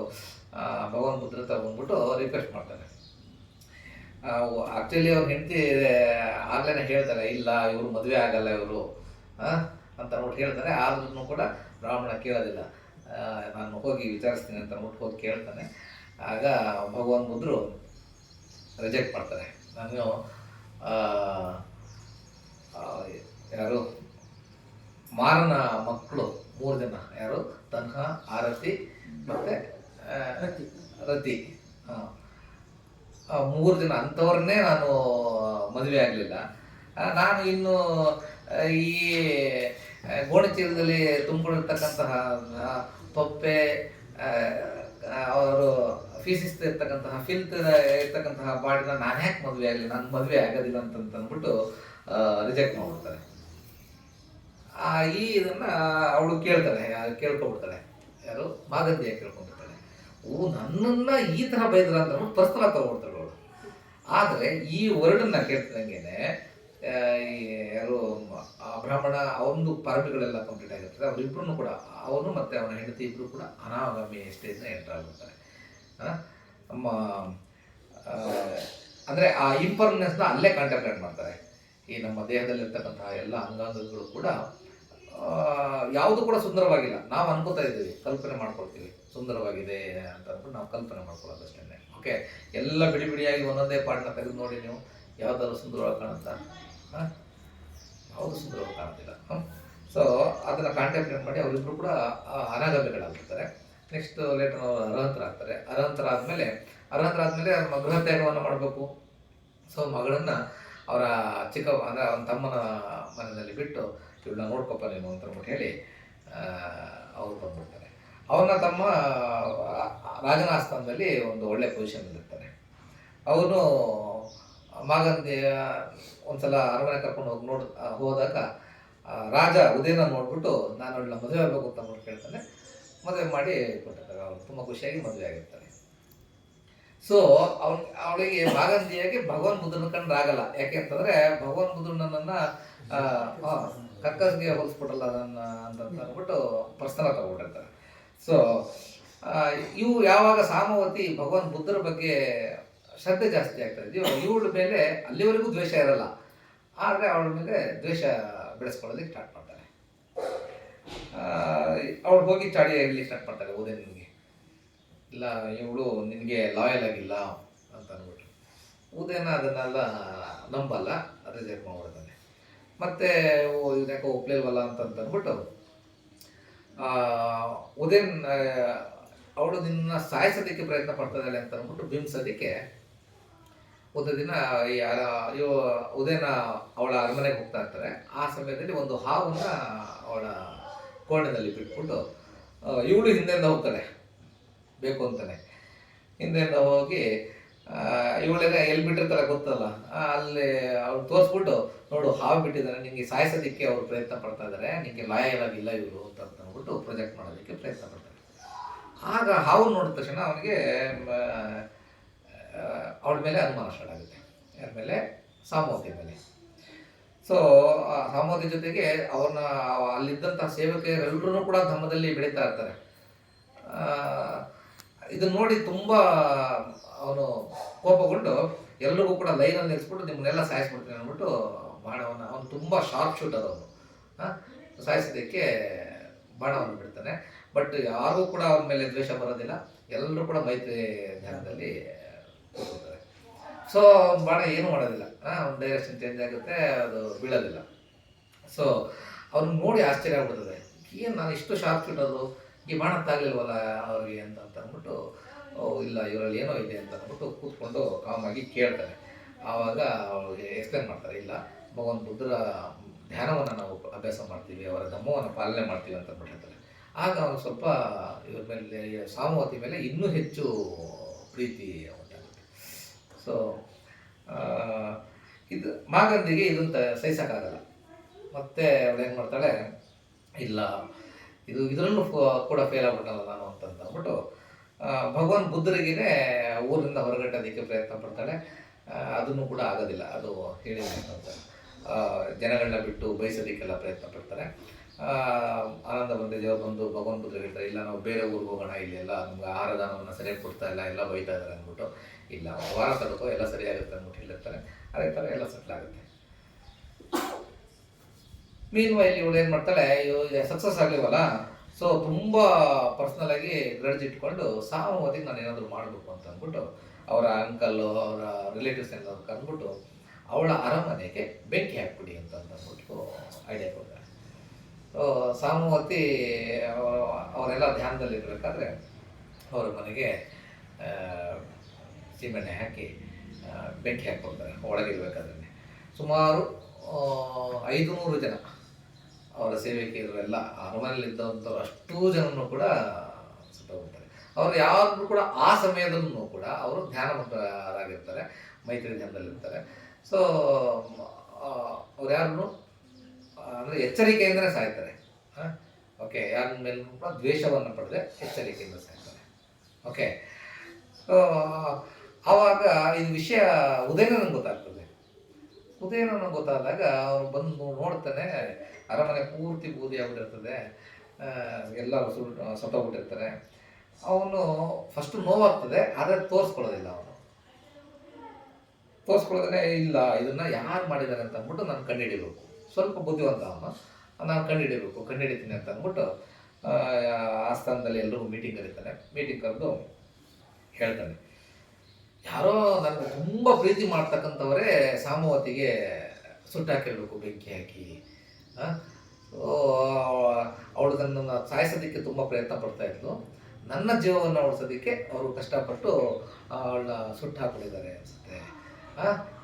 ಭಗವಾನ್ ಬುದ್ಧರ ಹತ್ರ ಬಂದ್ಬಿಟ್ಟು ರಿಕ್ವೆಸ್ಟ್ ಮಾಡ್ತಾನೆ. ಆ್ಯಕ್ಚುಲಿ ಅವ್ರ ಹೆಂಡತಿ ಆಗ್ಲೇ ಹೇಳ್ತಾರೆ, ಇಲ್ಲ ಇವರು ಮದುವೆ ಆಗಲ್ಲ ಇವರು ಅಂತ ಅಂದ್ಬಿಟ್ಟು ಹೇಳ್ತಾರೆ. ಆದ್ರೂ ಕೂಡ ಬ್ರಾಹ್ಮಣ ಕೇಳೋದಿಲ್ಲ. ನಾನು ಹೋಗಿ ವಿಚಾರಿಸ್ತೀನಿ ಅಂತ ಅಂದ್ಬಿಟ್ಟು ಹೋಗಿ ಕೇಳ್ತಾನೆ. ಆಗ ಭಗವಾನ್ ಬುದ್ಧರು ರಿಜೆಕ್ಟ್ ಮಾಡ್ತಾರೆ. ನಾನು ಯಾರು ಮಾರನ ಮಕ್ಕಳು 3 ಜನ, ಯಾರು ತನ್ಹ, ಆರತಿ ಮತ್ತು ರತಿ, 3 ಜನ ಅಂಥವ್ರನ್ನೇ ನಾನು ಮದುವೆ ಆಗಲಿಲ್ಲ. ನಾನು ಇನ್ನು ಈ ಗೋಣಿ ಚೀಲದಲ್ಲಿ ತುಂಬಿಕೊಂಡಿರ್ತಕ್ಕಂತಹ ತೊಪ್ಪೆ, ಅವರು ಫೀಸಿಸ್ ಇರ್ತಕ್ಕಂತಹ ಫಿಲ್ತ್ ಇರ್ತಕ್ಕಂತಹ ಬಾಡಿನ ನಾನು ಯಾಕೆ ಮದುವೆ ಆಗಲಿ, ನನ್ನ ಮದುವೆ ಆಗೋದಿಲ್ಲ ಅಂತ ಅಂದ್ಬಿಟ್ಟು ರಿಜೆಕ್ಟ್ ಮಾಡ್ಬಿಡ್ತಾರೆ. ಈ ಇದನ್ನು ಅವಳು ಕೇಳ್ಕೊಬಿಡ್ತಾಳೆ. ಯಾರು? ಮಾಗಂಧಿಯ ಕೇಳ್ಕೊಂಡ್ಬಿಡ್ತಾಳೆ. ನನ್ನನ್ನು ಈ ಥರ ಬೈದ್ರ ಅಂತ ಪರ್ಸನಲ್ ತಗೊಳ್ತಾಳೆ ಅವಳು. ಆದರೆ ಈ ವರ್ಡನ್ನ ಕೇಳ್ತಿದಂಗೆನೆ ಯಾರು ಬ್ರಾಹ್ಮಣ ಅವನು ಪಾರ್ಟಿಗಳೆಲ್ಲ ಕಂಪ್ಲೀಟ್ ಆಗಿರ್ತದೆ. ಅವರಿಬ್ಬರೂ ಕೂಡ, ಅವನು ಮತ್ತು ಅವನ ಹೆಂಡತಿ ಇಬ್ಬರು ಕೂಡ ಅನಾಗಾಮಿ ಸ್ಟೇಜ್ನ ಎಂಟರ್ ಆಗಿರ್ತಾರೆ. ನಮ್ಮ ಅಂದರೆ ಆ ಇಂಪರ್ಮನೆನ್ಸ್ನ ಅಲ್ಲೇ ಕಾಂಟೆಂಪ್ಲೇಟ್ ಮಾಡ್ತಾರೆ. ಈ ನಮ್ಮ ದೇಹದಲ್ಲಿರ್ತಕ್ಕಂತಹ ಎಲ್ಲ ಅಂಗಾಂಗಗಳು ಕೂಡ ಯಾವುದು ಕೂಡ ಸುಂದರವಾಗಿಲ್ಲ. ನಾವು ಅನ್ಕೋತಾ ಇದ್ದೀವಿ, ಕಲ್ಪನೆ ಮಾಡ್ಕೊಳ್ತೀವಿ ಸುಂದರವಾಗಿದೆ ಅಂತ ಅಂದ್ಬಿಟ್ಟು ನಾವು ಕಲ್ಪನೆ ಮಾಡ್ಕೊಳ್ಳೋದು ಅಷ್ಟೇ. ಓಕೆ, ಎಲ್ಲ ಬಿಡಿ ಬಿಡಿಯಾಗಿ ಒಂದೊಂದೇ ಪಾರ್ಟ್ನ ತೆಗೆದು ನೋಡಿ ನೀವು, ಯಾವುದಾದ್ರು ಸುಂದರವಾಗಿ ಕಾಣುತ್ತಾ? ಯಾವುದು ಸುಂದರವಾಗಿ ಕಾಣುತ್ತಿಲ್ಲ. ಸೊ ಅದನ್ನು ಕಾಂಟೆಂಪ್ಲೇಟ್ ಮಾಡಿ ಅವರಿಬ್ಬರು ಕೂಡ ಅನಾಗಮಿಗಳಾಗಿರ್ತಾರೆ. ನೆಕ್ಸ್ಟ್ ಲೇಟರ್ ಅವರು ಅರ್ಹಂತರಾಗ್ತಾರೆ. ಅರ್ಹಂತರಾದ್ಮೇಲೆ ಗೃಹತ್ಯಾಗವನ್ನು ಮಾಡಬೇಕು. ಸೊ ಮಗಳನ್ನು ಅವರ ಅಂದರೆ ಅವನ ತಮ್ಮನ ಮನೆಯಲ್ಲಿ ಬಿಟ್ಟು ಇವಳನ್ನ ನೋಡ್ಕೊಪ್ಪ ನೀನು ಅಂತ ಅಂದ್ಬಿಟ್ಟು ಹೇಳಿ ಅವ್ರು ಬಂದ್ಬಿಡ್ತಾರೆ. ಅವನ ತಮ್ಮ ರಾಜನ ಆಸ್ಥಾನದಲ್ಲಿ ಒಂದು ಒಳ್ಳೆ ಪೊಸಿಷನ್ನಲ್ಲಿರ್ತಾನೆ. ಅವನು ಮಾಗಂಧಿಯ ಒಂದ್ಸಲ ಅರಮನೆ ಕರ್ಕೊಂಡು ಹೋದಾಗ ರಾಜ ಉದಯನ ನೋಡ್ಬಿಟ್ಟು ನಾನು ಅವಳನ್ನ ಮದುವೆ ಆಗಬೇಕು ಅಂತ ಅಂದ್ಬಿಟ್ಟು ಕೇಳ್ತಾನೆ. ಮದುವೆ ಮಾಡಿ ಕೊಟ್ಟಿರ್ತಾರೆ. ಅವಳು ತುಂಬ ಖುಷಿಯಾಗಿ ಮದುವೆ ಆಗಿರ್ತಾನೆ. ಸೊ ಅವಳಿಗೆ ಮಾಗಂಧಿಯಾಗಿ ಭಗವಾನ್ ಬುದ್ಧನ ಕಂಡ್ರೆ ಆಗಲ್ಲ. ಯಾಕೆ ಅಂತಂದರೆ ಭಗವಾನ್ ಬುದ್ಧರು ನನ್ನನ್ನು ಕಕ್ಕಸ್ಗೆ ಹೋಲಿಸ್ಬಿಟ್ಟಲ್ಲ ನನ್ನ ಅಂತ ಅಂದ್ಬಿಟ್ಟು ಪರ್ಸನಲ್ ತಗೊಂಡಿರ್ತಾರೆ. ಸೊ ಇವು ಯಾವಾಗ ಸಾಮವತಿ ಭಗವಾನ್ ಬುದ್ಧರ ಬಗ್ಗೆ ಶ್ರದ್ಧೆ ಜಾಸ್ತಿ ಆಗ್ತಾ ಇದೆಯೋ, ಇವಳ ಮೇಲೆ ಅಲ್ಲಿವರೆಗೂ ದ್ವೇಷ ಇರಲ್ಲ, ಆದರೆ ಅವಳ ಮೇಲೆ ದ್ವೇಷ ಬೆಳೆಸ್ಕೊಳ್ಳೋದಕ್ಕೆ ಸ್ಟಾರ್ಟ್ ಮಾಡ್ತಾರೆ. ಅವಳು ಹೋಗಿ ಚಾಡಿ ಹೇಳಿ ಸ್ಟಾರ್ಟ್ ಮಾಡ್ತಾರೆ ಉದಯನಿಗೆ, ಇಲ್ಲ ಇವಳು ನಿನಗೆ ಲಾಯಲ್ ಆಗಿಲ್ಲ ಅಂತ ಅಂದ್ಬಿಟ್ಟು. ಉದಯನ ಅದನ್ನೆಲ್ಲ ನಂಬಲ್ಲ, ರಿಜೆಕ್ಟ್ ಮಾಡ್ಬಿಡ್ತಾನೆ. ಮತ್ತು ಯಾಕೋ ಒಪ್ಲಿಲ್ವಲ್ಲ ಅಂತಂದ್ಬಿಟ್ಟು ಉದಯನ್ ಅವಳು ನಿನ್ನ ಸಾಯಿಸೋದಕ್ಕೆ ಪ್ರಯತ್ನ ಪಡ್ತಾಯಿದ್ದಾಳೆ ಅಂತ ಅಂದ್ಬಿಟ್ಟು ಬಿಂಬಿಸೋದಕ್ಕೆ ಒಂದು ದಿನ ಉದಯನ ಅವಳ ಅರಮನೆಗೆ ಹೋಗ್ತಾ ಇರ್ತಾರೆ. ಆ ಸಮಯದಲ್ಲಿ ಒಂದು ಹಾವನ್ನು ಅವಳ ಕೋಣೆಯಲ್ಲಿ ಬಿಟ್ಬಿಟ್ಟು ಇವಳು ಹಿಂದೆಯಿಂದ ಹೋಗ್ತಾಳೆ, ಬೇಕು ಅಂತಾನೆ ಹಿಂದೆಯಿಂದ ಹೋಗಿ ಇವಳೆಲ್ಲ ಎಲ್ಲಿ ಬಿಟ್ಟಿರ್ತಾರೆ ಗೊತ್ತಲ್ಲ, ಅಲ್ಲಿ ಅವ್ರು ತೋರಿಸ್ಬಿಟ್ಟು ನೋಡು ಹಾವು ಬಿಟ್ಟಿದ್ದಾರೆ, ನಿಮಗೆ ಸಾಯಿಸೋದಕ್ಕೆ ಅವ್ರು ಪ್ರಯತ್ನ ಪಡ್ತಾ ಇದ್ದಾರೆ, ನಿಮಗೆ ಲಾಯಲ್ ಆಗಿಲ್ಲ ಇವರು ಅಂತ ಅಂದ್ಬಿಟ್ಟು ಪ್ರೊಜೆಕ್ಟ್ ಮಾಡೋದಕ್ಕೆ ಪ್ರಯತ್ನ ಪಡ್ತಾರೆ. ಆಗ ಹಾವು ನೋಡಿದ ತಕ್ಷಣ ಅವನಿಗೆ ಅವಳ ಮೇಲೆ ಅನುಮಾನ ಸ್ಟಾರ್ಟ್ ಆಗುತ್ತೆ. ಯಾರ ಮೇಲೆ? ಸಾಮವತಿ ಮೇಲೆ. ಸೊ ಸಾಮವತಿ ಜೊತೆಗೆ ಅವ್ರನ್ನ ಅಲ್ಲಿದ್ದಂಥ ಸೇವಕರೆಲ್ಲರೂ ಕೂಡ ಧರ್ಮದಲ್ಲಿ ಬೆಳೀತಾ ಇರ್ತಾರೆ. ಇದನ್ನು ನೋಡಿ ತುಂಬ ಅವನು ಕೋಪಗೊಂಡು ಎಲ್ರಿಗೂ ಕೂಡ ಲೈನಲ್ಲಿ ನಿಲ್ಲಿಸ್ಬಿಟ್ಟು ನಿಮ್ಮನ್ನೆಲ್ಲ ಸಾಯಿಸ್ಬಿಡ್ತೀನಿ ಅಂದ್ಬಿಟ್ಟು ಬಾಣವನ್ನು, ಅವನು ತುಂಬ ಶಾರ್ಪ್ ಶೂಟರ್ ಅವನು, ಸಾಯಿಸೋದಕ್ಕೆ ಬಾಣವನ್ನು ಬಿಡ್ತಾನೆ. ಬಟ್ ಯಾರಿಗೂ ಕೂಡ ಅವನ ಮೇಲೆ ದ್ವೇಷ ಬರೋದಿಲ್ಲ, ಎಲ್ಲರೂ ಕೂಡ ಮೈತ್ರಿ ಧ್ಯಾನದಲ್ಲಿ ಕೂತ್ಕೊಳ್ತಾರೆ. ಸೊ ಬಾಣ ಏನೂ ಮಾಡೋದಿಲ್ಲ, ಒಂದು ಡೈರೆಕ್ಷನ್ ಚೇಂಜ್ ಆಗುತ್ತೆ, ಅದು ಬೀಳೋದಿಲ್ಲ. ಸೊ ಅವ್ನು ನೋಡಿ ಆಶ್ಚರ್ಯ ಆಗ್ಬಿಡ್ತದೆ, ಏನು ನಾನು ಇಷ್ಟು ಶಾರ್ಪ್ ಶೂಟರು, ಈ ಬಾಣ ತಾಗಲಿಲ್ವಲ್ಲ ಅವ್ರಿಗೆ ಅಂತ ಅಂದ್ಬಿಟ್ಟು, ಇಲ್ಲ ಇವರಲ್ಲಿ ಏನೋ ಇದೆ ಅಂತ ಅಂದ್ಬಿಟ್ಟು ಕೂತ್ಕೊಂಡು ಕಾಮಾಗಿ ಕೇಳ್ತಾರೆ. ಆವಾಗ ಅವ್ರಿಗೆ ಎಕ್ಸ್ಪ್ಲೇನ್ ಮಾಡ್ತಾರೆ, ಇಲ್ಲ ಭಗವಾನ್ ಬುದ್ಧರ ಧ್ಯಾನವನ್ನು ನಾವು ಅಭ್ಯಾಸ ಮಾಡ್ತೀವಿ, ಅವರ ಧಮ್ಮವನ್ನು ಪಾಲನೆ ಮಾಡ್ತೀವಿ ಅಂತ ಅಂದ್ಬಿಟ್ಟಿರ್ತಾರೆ. ಆಗ ಅವನು ಸ್ವಲ್ಪ ಇವ್ರ ಮೇಲೆ, ಸಾಮವತಿ ಮೇಲೆ ಇನ್ನೂ ಹೆಚ್ಚು ಪ್ರೀತಿ ಉಂಟಾಗುತ್ತೆ. ಸೊ ಇದು ಮಾಗಂಧಿಗೆ ಇದನ್ನು ಸಹಿಸೋಕ್ಕಾಗಲ್ಲ. ಮತ್ತೆ ಅವಳು ಏನು ಮಾಡ್ತಾಳೆ, ಇಲ್ಲ ಇದರಲ್ಲೂ ಕೂಡ ಫೇಲ್ ಆಗ್ಬಿಟ್ಟಲ್ಲ ನಾನು ಅಂತ ಅಂದ್ಬಿಟ್ಟು ಭಗವಾನ್ ಬುದ್ಧರಿಗೇ ಊರಿಂದ ಹೊರಗಟ್ಟೋದಕ್ಕೆ ಪ್ರಯತ್ನ ಪಡ್ತಾಳೆ. ಅದನ್ನು ಕೂಡ ಆಗೋದಿಲ್ಲ, ಅದು ಹೇಳಿ ಜನಗಳನ್ನ ಬಿಟ್ಟು ಬಯಸೋದಕ್ಕೆಲ್ಲ ಪ್ರಯತ್ನ ಪಡ್ತಾರೆ. ಆನಂದ ಬಂದಿದ್ದೇವೆ ಬಂದು ಭಗವಾನ್ ಬುದ್ಧರಿಗೆ ಹೇಳ್ತಾರೆ, ಇಲ್ಲ ನಾವು ಬೇರೆ ಊರಿಗೆ ಹೋಗೋಣ, ಇಲ್ಲೆಲ್ಲ ನಮ್ಗೆ ಆಹಾರದಾನವನ್ನು ಸರಿಯಾಗಿ ಕೊಡ್ತಾ ಇಲ್ಲ, ಎಲ್ಲ ಬೈತಾ ಇದ್ದಾರೆ ಅಂದ್ಬಿಟ್ಟು, ಇಲ್ಲ ವಾರ ತಡಕೋ ಎಲ್ಲ ಸರಿಯಾಗುತ್ತೆ ಅಂದ್ಬಿಟ್ಟು ಹೇಳಿರ್ತಾರೆ. ಅದೇ ಥರ ಎಲ್ಲ ಸೆಟ್ಲ್ ಆಗುತ್ತೆ. ಮೀನ್ ವೈಲ್ ಇವಳು ಏನು ಮಾಡ್ತಾಳೆ, ಸಕ್ಸಸ್ ಆಗಲಿವಲ್ಲ, ಸೊ ತುಂಬ ಪರ್ಸ್ನಲಾಗಿ ಗ್ರಡ್ಜ್ ಇಟ್ಕೊಂಡು ಸಾಮವತಿಗೆ ನಾನು ಏನಾದರೂ ಮಾಡಬೇಕು ಅಂತ ಅಂದ್ಬಿಟ್ಟು ಅವರ ಅಂಕಲ್ಲು, ಅವರ ರಿಲೇಟಿವ್ಸ್ ಏನಾದ್ರು ಕರೆದ್ಬಿಟ್ಟು ಅವಳ ಅರಮನೆಗೆ ಬೆಂಕಿ ಹಾಕ್ಬಿಡಿ ಅಂತ ಅಂದ್ಬಿಟ್ಟು ಐಡಿಯಾ ಕೊಡ್ತಾರೆ. ಸಾಮವತಿ ಅವರೆಲ್ಲ ಧ್ಯಾನದಲ್ಲಿರಬೇಕಾದ್ರೆ ಅವರ ಮನೆಗೆ ಸೀಮೆಣ್ಣೆ ಹಾಕಿ ಬೆಂಕಿ ಹಾಕ್ಕೊಡ್ತಾರೆ. ಒಳಗಿರ್ಬೇಕಾದ್ರೆ ಸುಮಾರು 500 ಜನ ಅವರ ಸೇವಕಿಯರೆಲ್ಲ ಅರಮನೆಯಲ್ಲಿದ್ದಂಥವ್ರು ಅಷ್ಟೂ ಜನನು ಕೂಡ ಸುಟ್ಟೋಗ್ತಾರೆ. ಅವರು ಯಾರು ಕೂಡ ಆ ಸಮಯದಲ್ಲೂ ಕೂಡ ಅವರು ಧ್ಯಾನಮಗ್ನರಾಗಿರ್ತಾರೆ, ಮೈತ್ರಿ ಧ್ಯಾನದಲ್ಲಿರ್ತಾರೆ. ಸೊ ಅವ್ರು ಯಾರನ್ನು ಅಂದರೆ ಎಚ್ಚರಿಕೆಯಿಂದಲೇ ಸಾಯ್ತಾರೆ. ಓಕೆ, ಯಾರ ಮೇಲೂ ಕೂಡ ದ್ವೇಷವನ್ನು ಪಡೆದ್ರೆ ಎಚ್ಚರಿಕೆಯಿಂದ ಸಾಯ್ತಾರೆ. ಓಕೆ, ಸೊ ಆವಾಗ ಇದು ವಿಷಯ ಉದಯನನಿಗೆ ಗೊತ್ತಾಗ್ತದೆ. ಉದಯನನಿಗೆ ಗೊತ್ತಾದಾಗ ಅವನು ಬಂದು ನೋಡ್ತಾನೆ, ಅರಮನೆ ಪೂರ್ತಿ ಬೂದಿ ಆಗ್ಬಿಟ್ಟಿರ್ತದೆ, ಎಲ್ಲರೂ ಸತ್ತೋಗ್ಬಿಟ್ಟಿರ್ತಾರೆ. ಅವನು ಫಸ್ಟು ನೋವಾಗ್ತದೆ, ಆದರೆ ತೋರಿಸ್ಕೊಳ್ಳೋದಿಲ್ಲ. ಅವನು ತೋರಿಸ್ಕೊಳ್ಳೋದೇ ಇಲ್ಲ, ಇದನ್ನು ಯಾರು ಮಾಡಿದ್ದಾರೆ ಅಂತ ಅಂದ್ಬಿಟ್ಟು ನಾನು ಕಂಡುಹಿಡಿಬೇಕು. ಸ್ವಲ್ಪ ಬುದ್ಧಿವಂತ ಅವನು, ನಾನು ಕಂಡುಹಿಡಿತೀನಿ ಅಂತ ಅಂದ್ಬಿಟ್ಟು ಆಸ್ಥಾನದಲ್ಲಿ ಎಲ್ರಿಗೂ ಮೀಟಿಂಗ್ ಕರೀತಾನೆ. ಮೀಟಿಂಗ್ ಕರೆದು ಹೇಳ್ತಾನೆ, ಯಾರೋ ನನಗೆ ತುಂಬ ಪ್ರೀತಿ ಮಾಡ್ತಕ್ಕಂಥವರೇ ಸಾಮವತಿಗೆ ಸುಟ್ಟಾಕಿರ್ಬೇಕು ಬೆಂಕಿ ಹಾಕಿ. ಅವಳು ನನ್ನನ್ನು ಸಾಯಿಸೋದಕ್ಕೆ ತುಂಬ ಪ್ರಯತ್ನ ಪಡ್ತಾ ಇದ್ಲು. ನನ್ನ ಜೀವವನ್ನು ಉಳಿಸೋದಕ್ಕೆ ಅವರು ಕಷ್ಟಪಟ್ಟು ಅವಳನ್ನ ಸುಟ್ಟು ಹಾಕೊಂಡಿದ್ದಾರೆ ಅನಿಸುತ್ತೆ.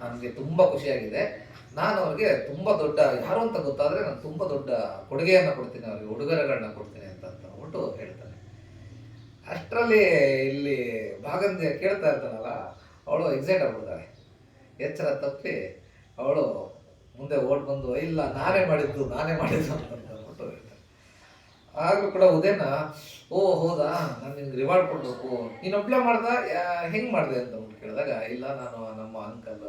ನನಗೆ ತುಂಬ ಖುಷಿಯಾಗಿದೆ. ನಾನು ಅವ್ರಿಗೆ ತುಂಬ ದೊಡ್ಡ ಯಾರು ಅಂತ ಗೊತ್ತಾದರೆ ನಾನು ತುಂಬ ದೊಡ್ಡ ಕೊಡುಗೆಯನ್ನು ಕೊಡ್ತೀನಿ, ಅವ್ರಿಗೆ ಉಡುಗೊರೆಗಳನ್ನ ಕೊಡ್ತೀನಿ ಅಂತ ಅಂದ್ಬಿಟ್ಟು ಹೇಳ್ತಾನೆ. ಅಷ್ಟರಲ್ಲಿ ಇಲ್ಲಿ ಭಾಗಂದಿ ಕೇಳ್ತಾ ಇರ್ತಾನಲ್ಲ, ಅವಳು ಎಕ್ಸೈಟ್ ಆಗ್ಬಿಡ್ತಾಳೆ. ಎಚ್ಚರ ತಪ್ಪಿ ಅವಳು ಮುಂದೆ ಓಡ್ ಬಂದು, ಇಲ್ಲ ನಾನೇ ಮಾಡಿದ್ದು ಅಂತ ಅಂದ್ಬಿಟ್ಟು ಹೇಳ್ತಾನೆ. ಆಗ ಕೂಡ ಉದಯನ, ಓ ಹೌದಾ, ನಾನು ನಿನ್ಗೆ ರಿವಾರ್ಡ್ ಕೊಡಬೇಕು, ನೀನೊಬ್ಳೆ ಮಾಡ್ದ, ಹೆಂಗೆ ಮಾಡಿದೆ ಅಂತ ಕೇಳಿದಾಗ, ಇಲ್ಲ ನಾನು ನಮ್ಮ ಅಂಕಲ್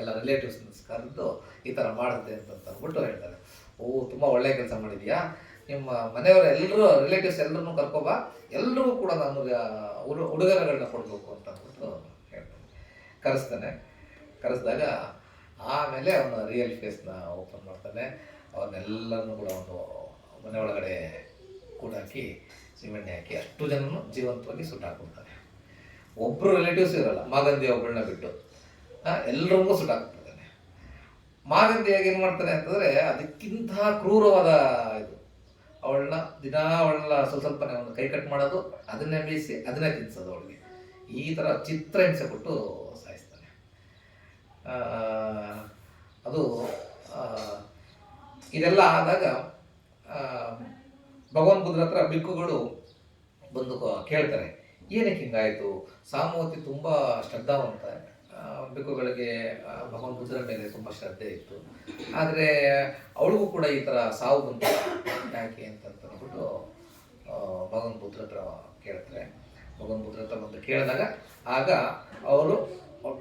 ಎಲ್ಲ ರಿಲೇಟಿವ್ಸ್ ಕರೆದು ಈ ಥರ ಮಾಡಿದೆ ಅಂತ ಅಂದ್ಬಿಟ್ಟು ಹೇಳ್ತಾರೆ. ಓ ತುಂಬ ಒಳ್ಳೆ ಕೆಲಸ ಮಾಡಿದ್ಯಾ, ನಿಮ್ಮ ಮನೆಯವರು ಎಲ್ಲರೂ ರಿಲೇಟಿವ್ಸ್ ಎಲ್ಲರೂ ಕರ್ಕೊಬಾ, ಎಲ್ಲರಿಗೂ ಕೂಡ ನಾನು ಉಡುಗೊರೆಗಳನ್ನ ಕೊಡಬೇಕು ಅಂತ ಅಂದ್ಬಿಟ್ಟು ಹೇಳ್ತಾನೆ. ಕರೆಸ್ದಾಗ ಆಮೇಲೆ ಅವನ ರಿಯಲ್ ಫೇಸ್ನ ಓಪನ್ ಮಾಡ್ತಾನೆ. ಅವನ್ನೆಲ್ಲರನ್ನೂ ಕೂಡ ಅವನು ಮನೆ ಒಳಗಡೆ ಕೂಡಾಕಿ ಸಿಮೆಣ್ಣೆ ಹಾಕಿ ಅಷ್ಟು ಜನನು ಜೀವಂತವಾಗಿ ಸುಟ್ಟಾಕ್ಬಿಡ್ತಾನೆ. ಒಬ್ಬರು ರಿಲೇಟಿವ್ಸ್ ಇರಲ್ಲ, ಮಾಗಂದಿ ಒಬ್ಬಳನ್ನ ಬಿಟ್ಟು ಎಲ್ಲರಿಗೂ ಸುಟ್ಟಾಕ್ಬಿಡ್ತಾನೆ. ಮಾಗಂದಿಯಾಗಿ ಏನು ಮಾಡ್ತಾನೆ ಅಂತಂದರೆ, ಅದಕ್ಕಿಂತ ಕ್ರೂರವಾದ ಇದು, ಅವಳನ್ನ ಅವಳನ್ನ ಸ್ವಲ್ಪನೇ ಒಂದು ಕೈ ಕಟ್ ಮಾಡೋದು, ಅದನ್ನೇ ಬೇಯಿಸಿ ಅದನ್ನೇ ತಿನ್ಸೋದು ಅವಳಿಗೆ. ಈ ಥರ ಚಿತ್ರಹಿಂಸೆ ಕೊಟ್ಟು ಸಾಯಿಸ್ತಾನೆ. ಅದು ಇದೆಲ್ಲ ಆದಾಗ ಭಗವಾನ್ ಬುದ್ಧರ ಹತ್ರ ಬಿಕ್ಕುಗಳು ಬಂದು ಕೇಳ್ತಾರೆ, ಏನಕ್ಕೆ ಹಿಂಗಾಯಿತು? ಸಾಮವತಿ ತುಂಬ ಶ್ರದ್ಧಾವಂತ, ಬಿಕ್ಕುಗಳಿಗೆ ಭಗವಾನ್ ಬುದ್ಧರ ಮೇಲೆ ತುಂಬ ಶ್ರದ್ಧೆ ಇತ್ತು, ಆದರೆ ಅವಳಿಗೂ ಕೂಡ ಈ ಥರ ಸಾವು ಬಂತು ಯಾಕೆ ಅಂತ ಅಂದ್ಬಿಟ್ಟು ಭಗವಾನ್ ಬುದ್ಧರ ಹತ್ರ ಕೇಳ್ತಾರೆ. ಭಗವಾನ್ ಬುದ್ಧರ ಹತ್ರ ಬಂದು ಕೇಳಿದಾಗ ಆಗ ಅವರು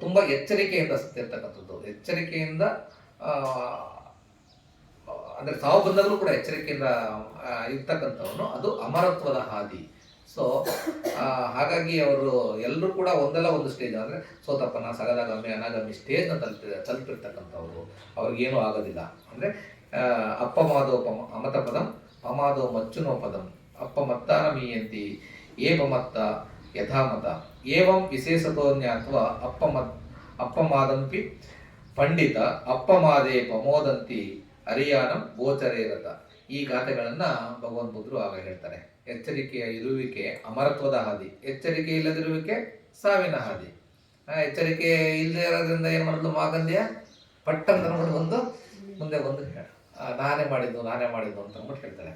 ತುಂಬ ಎಚ್ಚರಿಕೆಯಿಂದ ಸತ್ತಿರ್ತಕ್ಕಂಥದ್ದು, ಎಚ್ಚರಿಕೆಯಿಂದ ಅಂದರೆ ಸಾವು ಬಂದಾಗಲೂ ಕೂಡ ಎಚ್ಚರಿಕೆಯಿಂದ ಇರ್ತಕ್ಕಂಥವನು, ಅದು ಅಮರತ್ವದ ಹಾದಿ. ಸೊ ಹಾಗಾಗಿ ಅವರು ಎಲ್ಲರೂ ಕೂಡ ಒಂದಲ್ಲ ಒಂದು ಸ್ಟೇಜ್, ಅಂದರೆ ಸೋತಪ್ಪನ, ಸಗದಾಗಾಮಿ, ಅನಾಗಾಮಿ ಸ್ಟೇಜ್ನ ತಲುಪಿರ್ತಕ್ಕಂಥವ್ರು. ಅವ್ರಿಗೇನೂ ಆಗೋದಿಲ್ಲ. ಅಂದರೆ ಅಪ್ಪಮಾದೋಪಮ ಅಮತ ಪದಂ ಅಮಾದೋ ಮಚ್ಚುನೋ ಪದಂ ಅಪ್ಪಮತ್ತಾನ ಮೀಯಂತಿ ಏಪಮತ್ತ ಯಥಾಮತ ಏವಂ ವಿಶೇಷತೋನ್ಯಾತ್ವ ಅಪ್ಪಮಾದಂಪಿ ಪಂಡಿತ ಅಪ್ಪಮಾದೇ ಪಮೋದಂತಿ ಅರಿಯಾನಂ ಗೋಚರೇರತ. ಈ ಗಾಥೆಗಳನ್ನು ಭಗವಾನ್ ಬುದ್ಧರು ಆಗ ಹೇಳ್ತಾರೆ. ಎಚ್ಚರಿಕೆಯ ಇರುವಿಕೆ ಅಮರತ್ವದ ಹಾದಿ, ಎಚ್ಚರಿಕೆ ಇಲ್ಲದಿರುವಿಕೆ ಸಾವಿನ ಹಾದಿ. ಎಚ್ಚರಿಕೆ ಇಲ್ಲದೆ ಇರೋದ್ರಿಂದ ಏನು ಮಾಡಿದ್ಲು ಮಾಗಂದಿಯ, ಪಟ್ಟಂತ ಬಂದು ಮುಂದೆ ಬಂದು ನಾನೇ ಮಾಡಿದ್ದು ಅಂತ ಅಂದ್ಬಿಟ್ಟು ಹೇಳ್ತಾರೆ.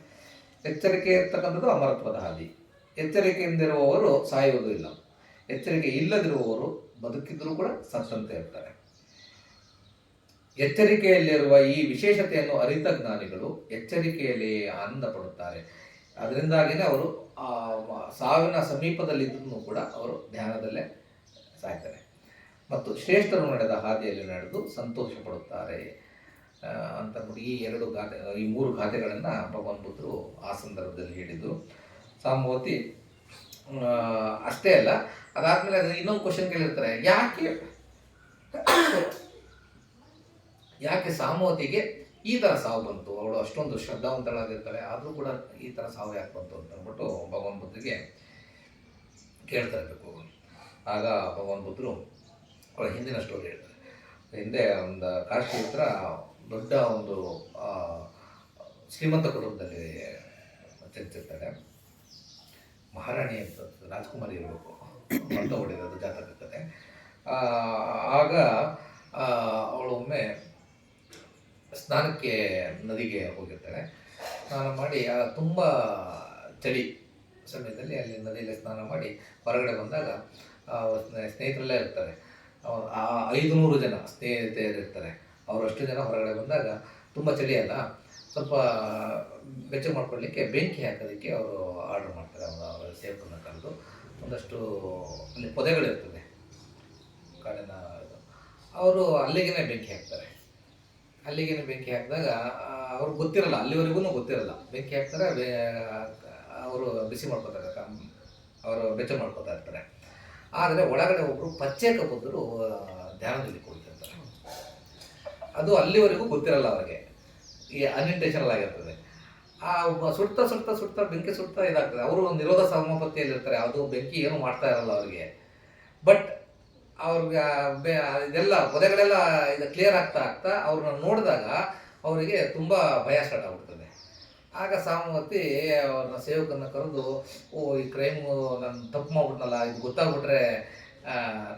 ಎಚ್ಚರಿಕೆ ಇರ್ತಕ್ಕಂಥದ್ದು ಅಮರತ್ವದ ಹಾದಿ. ಎಚ್ಚರಿಕೆಯಿಂದಿರುವವರು ಸಾಯುವುದೂ ಇಲ್ಲ, ಎಚ್ಚರಿಕೆ ಇಲ್ಲದಿರುವವರು ಬದುಕಿದ್ರೂ ಕೂಡ ಸತ್ತಂತೆ ಇರ್ತಾರೆ. ಎಚ್ಚರಿಕೆಯಲ್ಲಿರುವ ಈ ವಿಶೇಷತೆಯನ್ನು ಅರಿತ ಜ್ಞಾನಿಗಳು ಎಚ್ಚರಿಕೆಯಲ್ಲಿ ಆನಂದ ಪಡುತ್ತಾರೆ. ಅದರಿಂದಾಗಿಯೇ ಅವರು ಸಾವಿನ ಸಮೀಪದಲ್ಲಿದ್ದರೂ ಕೂಡ ಅವರು ಧ್ಯಾನದಲ್ಲೇ ಸಾಯ್ತಾರೆ ಮತ್ತು ಶ್ರೇಷ್ಠರು ನಡೆದ ಹಾದಿಯಲ್ಲಿ ನಡೆದು ಸಂತೋಷ ಪಡುತ್ತಾರೆ ಅಂತ ಈ ಮೂರು ಗಾಥೆಗಳನ್ನು ಭಗವಾನ್ ಬುದ್ಧರು ಆ ಸಂದರ್ಭದಲ್ಲಿ ಹೇಳಿದರು. ಸಾಮವತಿ ಅಷ್ಟೇ ಅಲ್ಲ, ಅದಾದಮೇಲೆ ಇನ್ನೊಂದು ಕ್ವಶನ್ ಕೇಳಿರ್ತಾರೆ, ಯಾಕೆ ಸಾಮವತಿಗೆ ಈ ಥರ ಸಾವು ಬಂತು? ಅವಳು ಅಷ್ಟೊಂದು ಶ್ರದ್ಧಾವಂತಳಾಗಿರ್ತಾಳೆ, ಆದರೂ ಕೂಡ ಈ ಥರ ಸಾವು ಯಾಕೆ ಬಂತು ಅಂತ ಅಂದ್ಬಿಟ್ಟು ಭಗವಾನ್ ಬುದ್ಧರಿಗೆ ಕೇಳ್ತಾ ಇರಬೇಕು. ಆಗ ಭಗವಾನ್ ಬುದ್ಧರು ಅವಳ ಹಿಂದಿನ ಸ್ಟೋರಿ ಹೇಳ್ತಾರೆ. ಹಿಂದೆ ಒಂದು ಕಾಶಿ ಹತ್ರ ದೊಡ್ಡ ಒಂದು ಶ್ರೀಮಂತ ಕುಟುಂಬದಲ್ಲಿ ಜನಿಸಿರ್ತಾರೆ. ಮಹಾರಾಣಿ ಅಂತ ರಾಜ್ಕುಮಾರಿ ಇರಬೇಕು, ಮಂಟ ಹೊಡೆಯೋದು ಜಾತಕತೆ. ಆಗ ಅವಳು ಒಮ್ಮೆ ಸ್ನಾನಕ್ಕೆ ನದಿಗೆ ಹೋಗಿರ್ತಾಳೆ. ಸ್ನಾನ ಮಾಡಿ ತುಂಬ ಚಳಿ ಸಮಯದಲ್ಲಿ ಅಲ್ಲಿ ನದಿಯಲ್ಲಿ ಸ್ನಾನ ಮಾಡಿ ಹೊರಗಡೆ ಬಂದಾಗ ಸ್ನೇಹಿತರೆಲ್ಲ ಇರ್ತಾರೆ. ಆ 500 ಜನ ಸ್ನೇಹಿತರಿರ್ತಾರೆ. ಅವರಷ್ಟು ಜನ ಹೊರಗಡೆ ಬಂದಾಗ ತುಂಬ ಚಳಿ ಅಲ್ಲ, ಸ್ವಲ್ಪ ಬೆಚ್ಚಗೆ ಮಾಡ್ಕೊಳ್ಳಿಕ್ಕೆ ಬೆಂಕಿ ಹಾಕೋದಕ್ಕೆ ಅವರು ಆರ್ಡ್ರ್ ಮಾಡ್ತಾರೆ. ಅವರ ಸೇವಕರನ್ನ ಕರೆದು ಒಂದಷ್ಟು ಅಲ್ಲಿ ಪೊದೆಗಳಿರ್ತದೆ ಕಾಡಿನ ಇದು, ಅವರು ಅಲ್ಲಿಗೆ ಬೆಂಕಿ ಹಾಕ್ತಾರೆ. ಅಲ್ಲಿಗೆ ಬೆಂಕಿ ಹಾಕಿದಾಗ ಅವ್ರಿಗೆ ಗೊತ್ತಿರಲ್ಲ, ಅಲ್ಲಿವರೆಗೂ ಗೊತ್ತಿರಲ್ಲ. ಬೆಂಕಿ ಹಾಕ್ತಾರೆ, ಅವರು ಬಿಸಿ ಮಾಡ್ಕೋತಾರೆ, ಅವರು ಬೆಚ್ಚ ಮಾಡ್ಕೋತಾ ಇರ್ತಾರೆ. ಆದರೆ ಒಳಗಡೆ ಒಬ್ಬರು ಪಚ್ಚೆ ಕಬ್ಬದ್ರು ಧ್ಯಾನದಲ್ಲಿ ಕುಳಿತಿರ್ತಾರೆ. ಅದು ಅಲ್ಲಿವರೆಗೂ ಗೊತ್ತಿರಲ್ಲ ಅವರಿಗೆ, ಈ ಅನ್ಇಂಟೆನ್ಷನಲ್ ಆಗಿರ್ತದೆ. ಸುಡ್ತಾ ಸುಡ್ತಾ ಸುಡ್ತಾ ಬೆಂಕಿ ಸುಡ್ತಾ ಇದಾಗ್ತದೆ. ಅವರು ನಿರೋಧ ಸಮಪತ್ತಿಯಲ್ಲಿರ್ತಾರೆ, ಅದು ಬೆಂಕಿ ಏನು ಮಾಡ್ತಾ ಇರಲ್ಲ ಅವರಿಗೆ. ಬಟ್ ಅವ್ರಿಗೆ ಇದೆಲ್ಲ ಪೊದೆಗಳೆಲ್ಲ ಇದು ಕ್ಲಿಯರ್ ಆಗ್ತಾ ಆಗ್ತಾ ಅವ್ರನ್ನ ನೋಡಿದಾಗ ಅವರಿಗೆ ತುಂಬ ಭಯ ಸ್ಟಾರ್ಟ್ ಆಗ್ಬಿಡ್ತದೆ. ಆಗ ಸಾಮವತಿ ಅವ್ರನ್ನ ಸೇವಕರನ್ನ ಕರೆದು, ಈ ಕ್ರೈಮು ನಾನು ತಪ್ಪು ಮಾಡ್ಬಿಟ್ನಲ್ಲ, ಇದು ಗೊತ್ತಾಗ್ಬಿಟ್ರೆ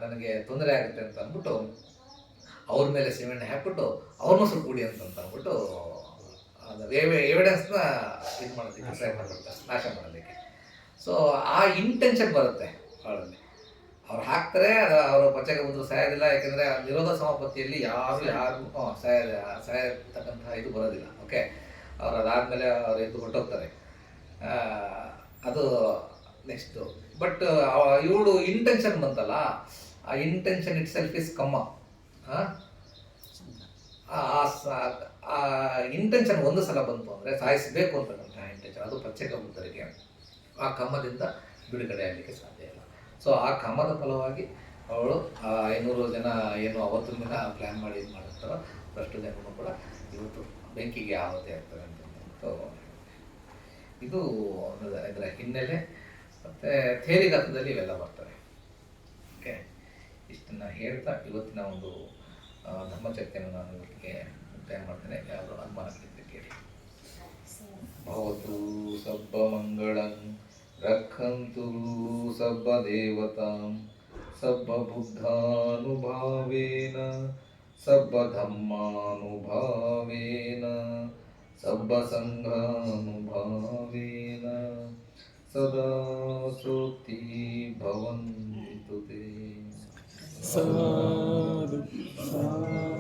ನನಗೆ ತೊಂದರೆ ಆಗುತ್ತೆ ಅಂತ ಅಂದ್ಬಿಟ್ಟು ಅವ್ರ ಮೇಲೆ ಸೀಮೆಣ್ಣೆ ಹಾಕ್ಬಿಟ್ಟು ಅವ್ರನ್ನೂ ಸುಟ್ಬಿಡಿ ಅಂತ ಅಂದ್ಬಿಟ್ಟು ಅದು ಎವಿಡೆನ್ಸ್ನ ಇದು ಮಾಡೋದಕ್ಕೆ ಟ್ರೈ ಮಾಡ್ಬಿಡ್ತಾರೆ, ನಾಶ ಮಾಡೋದಕ್ಕೆ. ಸೊ ಆ ಇಂಟೆನ್ಷನ್ ಬರುತ್ತೆ ಅವಳಲ್ಲಿ. ಅವ್ರು ಹಾಕ್ತಾರೆ, ಅವರು ಪಚ್ಚೆಗೆ ಬಂದರೂ ಸಾಯೋದಿಲ್ಲ. ಯಾಕೆಂದರೆ ನಿರೋಧ ಸಮಪತ್ತಿಯಲ್ಲಿ ಯಾರಿಗೂ ಸಾಯತಕ್ಕಂತಹ ಇದು ಬರೋದಿಲ್ಲ. ಓಕೆ, ಅವ್ರು ಅದಾದಮೇಲೆ ಅವ್ರು ಎದ್ದು ಹೊರಟೋಗ್ತಾರೆ. ಅದು ನೆಕ್ಸ್ಟು. ಬಟ್ ಇವಳು ಇಂಟೆನ್ಷನ್ ಬಂತಲ್ಲ, ಆ ಇಂಟೆನ್ಷನ್ ಇಟ್ ಸೆಲ್ಫ್ ಇಸ್ ಕಮ್ಮ. ಆ ಇಂಟೆನ್ಷನ್ ಒಂದು ಸಲ ಬಂತು ಅಂದರೆ ಸಾಯಿಸಬೇಕು ಅಂತಕ್ಕಂಥ ಇಂಟೆನ್ಷನ್, ಅದು ಪಚ್ಚೆ ಕಮ್ಮುತ್ತರಿಗೆ ಆ ಕಮ್ಮದಿಂದ ಬಿಡುಗಡೆ ಆಗಲಿಕ್ಕೆ ಸಾಧ್ಯ ಇಲ್ಲ. ಸೊ ಆ ಕಮ್ಮದ ಫಲವಾಗಿ ಅವಳು ಆ 500 ಜನ ಏನು ಅವತ್ತಿನ ದಿನ ಪ್ಲ್ಯಾನ್ ಮಾಡಿ ಇದು ಮಾಡಿರ್ತಾರೋ ಅಷ್ಟು ಜನರು ಕೂಡ ಇವತ್ತು ಬೆಂಕಿಗೆ ಆಹುತಿ ಆಗ್ತವೆ ಅಂತ. ಇದು ಇದರ ಹಿನ್ನೆಲೆ ಮತ್ತು ಥೇರಿಗಾತ್ರದಲ್ಲಿ ಇವೆಲ್ಲ ಬರ್ತವೆ. ಓಕೆ, ಇಷ್ಟನ್ನು ಹೇಳ್ತಾ ಇವತ್ತಿನ ಒಂದು ಧರ್ಮಚರ್ಚೆಯನ್ನು ನಾನು ಇವತ್ತಿಗೆ ಮುಕ್ತಾಯ ಮಾಡ್ತೇನೆ. ಯಾರು ಅನುಮಾನಗಳಿದ್ದರೆ ಕೇಳಿ. ಭವತು ಸಬ್ಬ ಮಂಗಳಂ ರಕ್ಷಂತು ಸಬ್ಬ ದೇವತಾಂ ಸಬ್ಬ ಬುದ್ಧಾನುಭಾವೇನ ಸಬ್ಬ ಧಮ್ಮಾನುಭಾವೇನ ಸಬ್ಬ ಸಂಘಾನುಭಾವೇನ ಸದಾ ಸೃಷ್ಟಿ ಭವಂತು ತೇ. ಸಾಧು ಸಾಧು.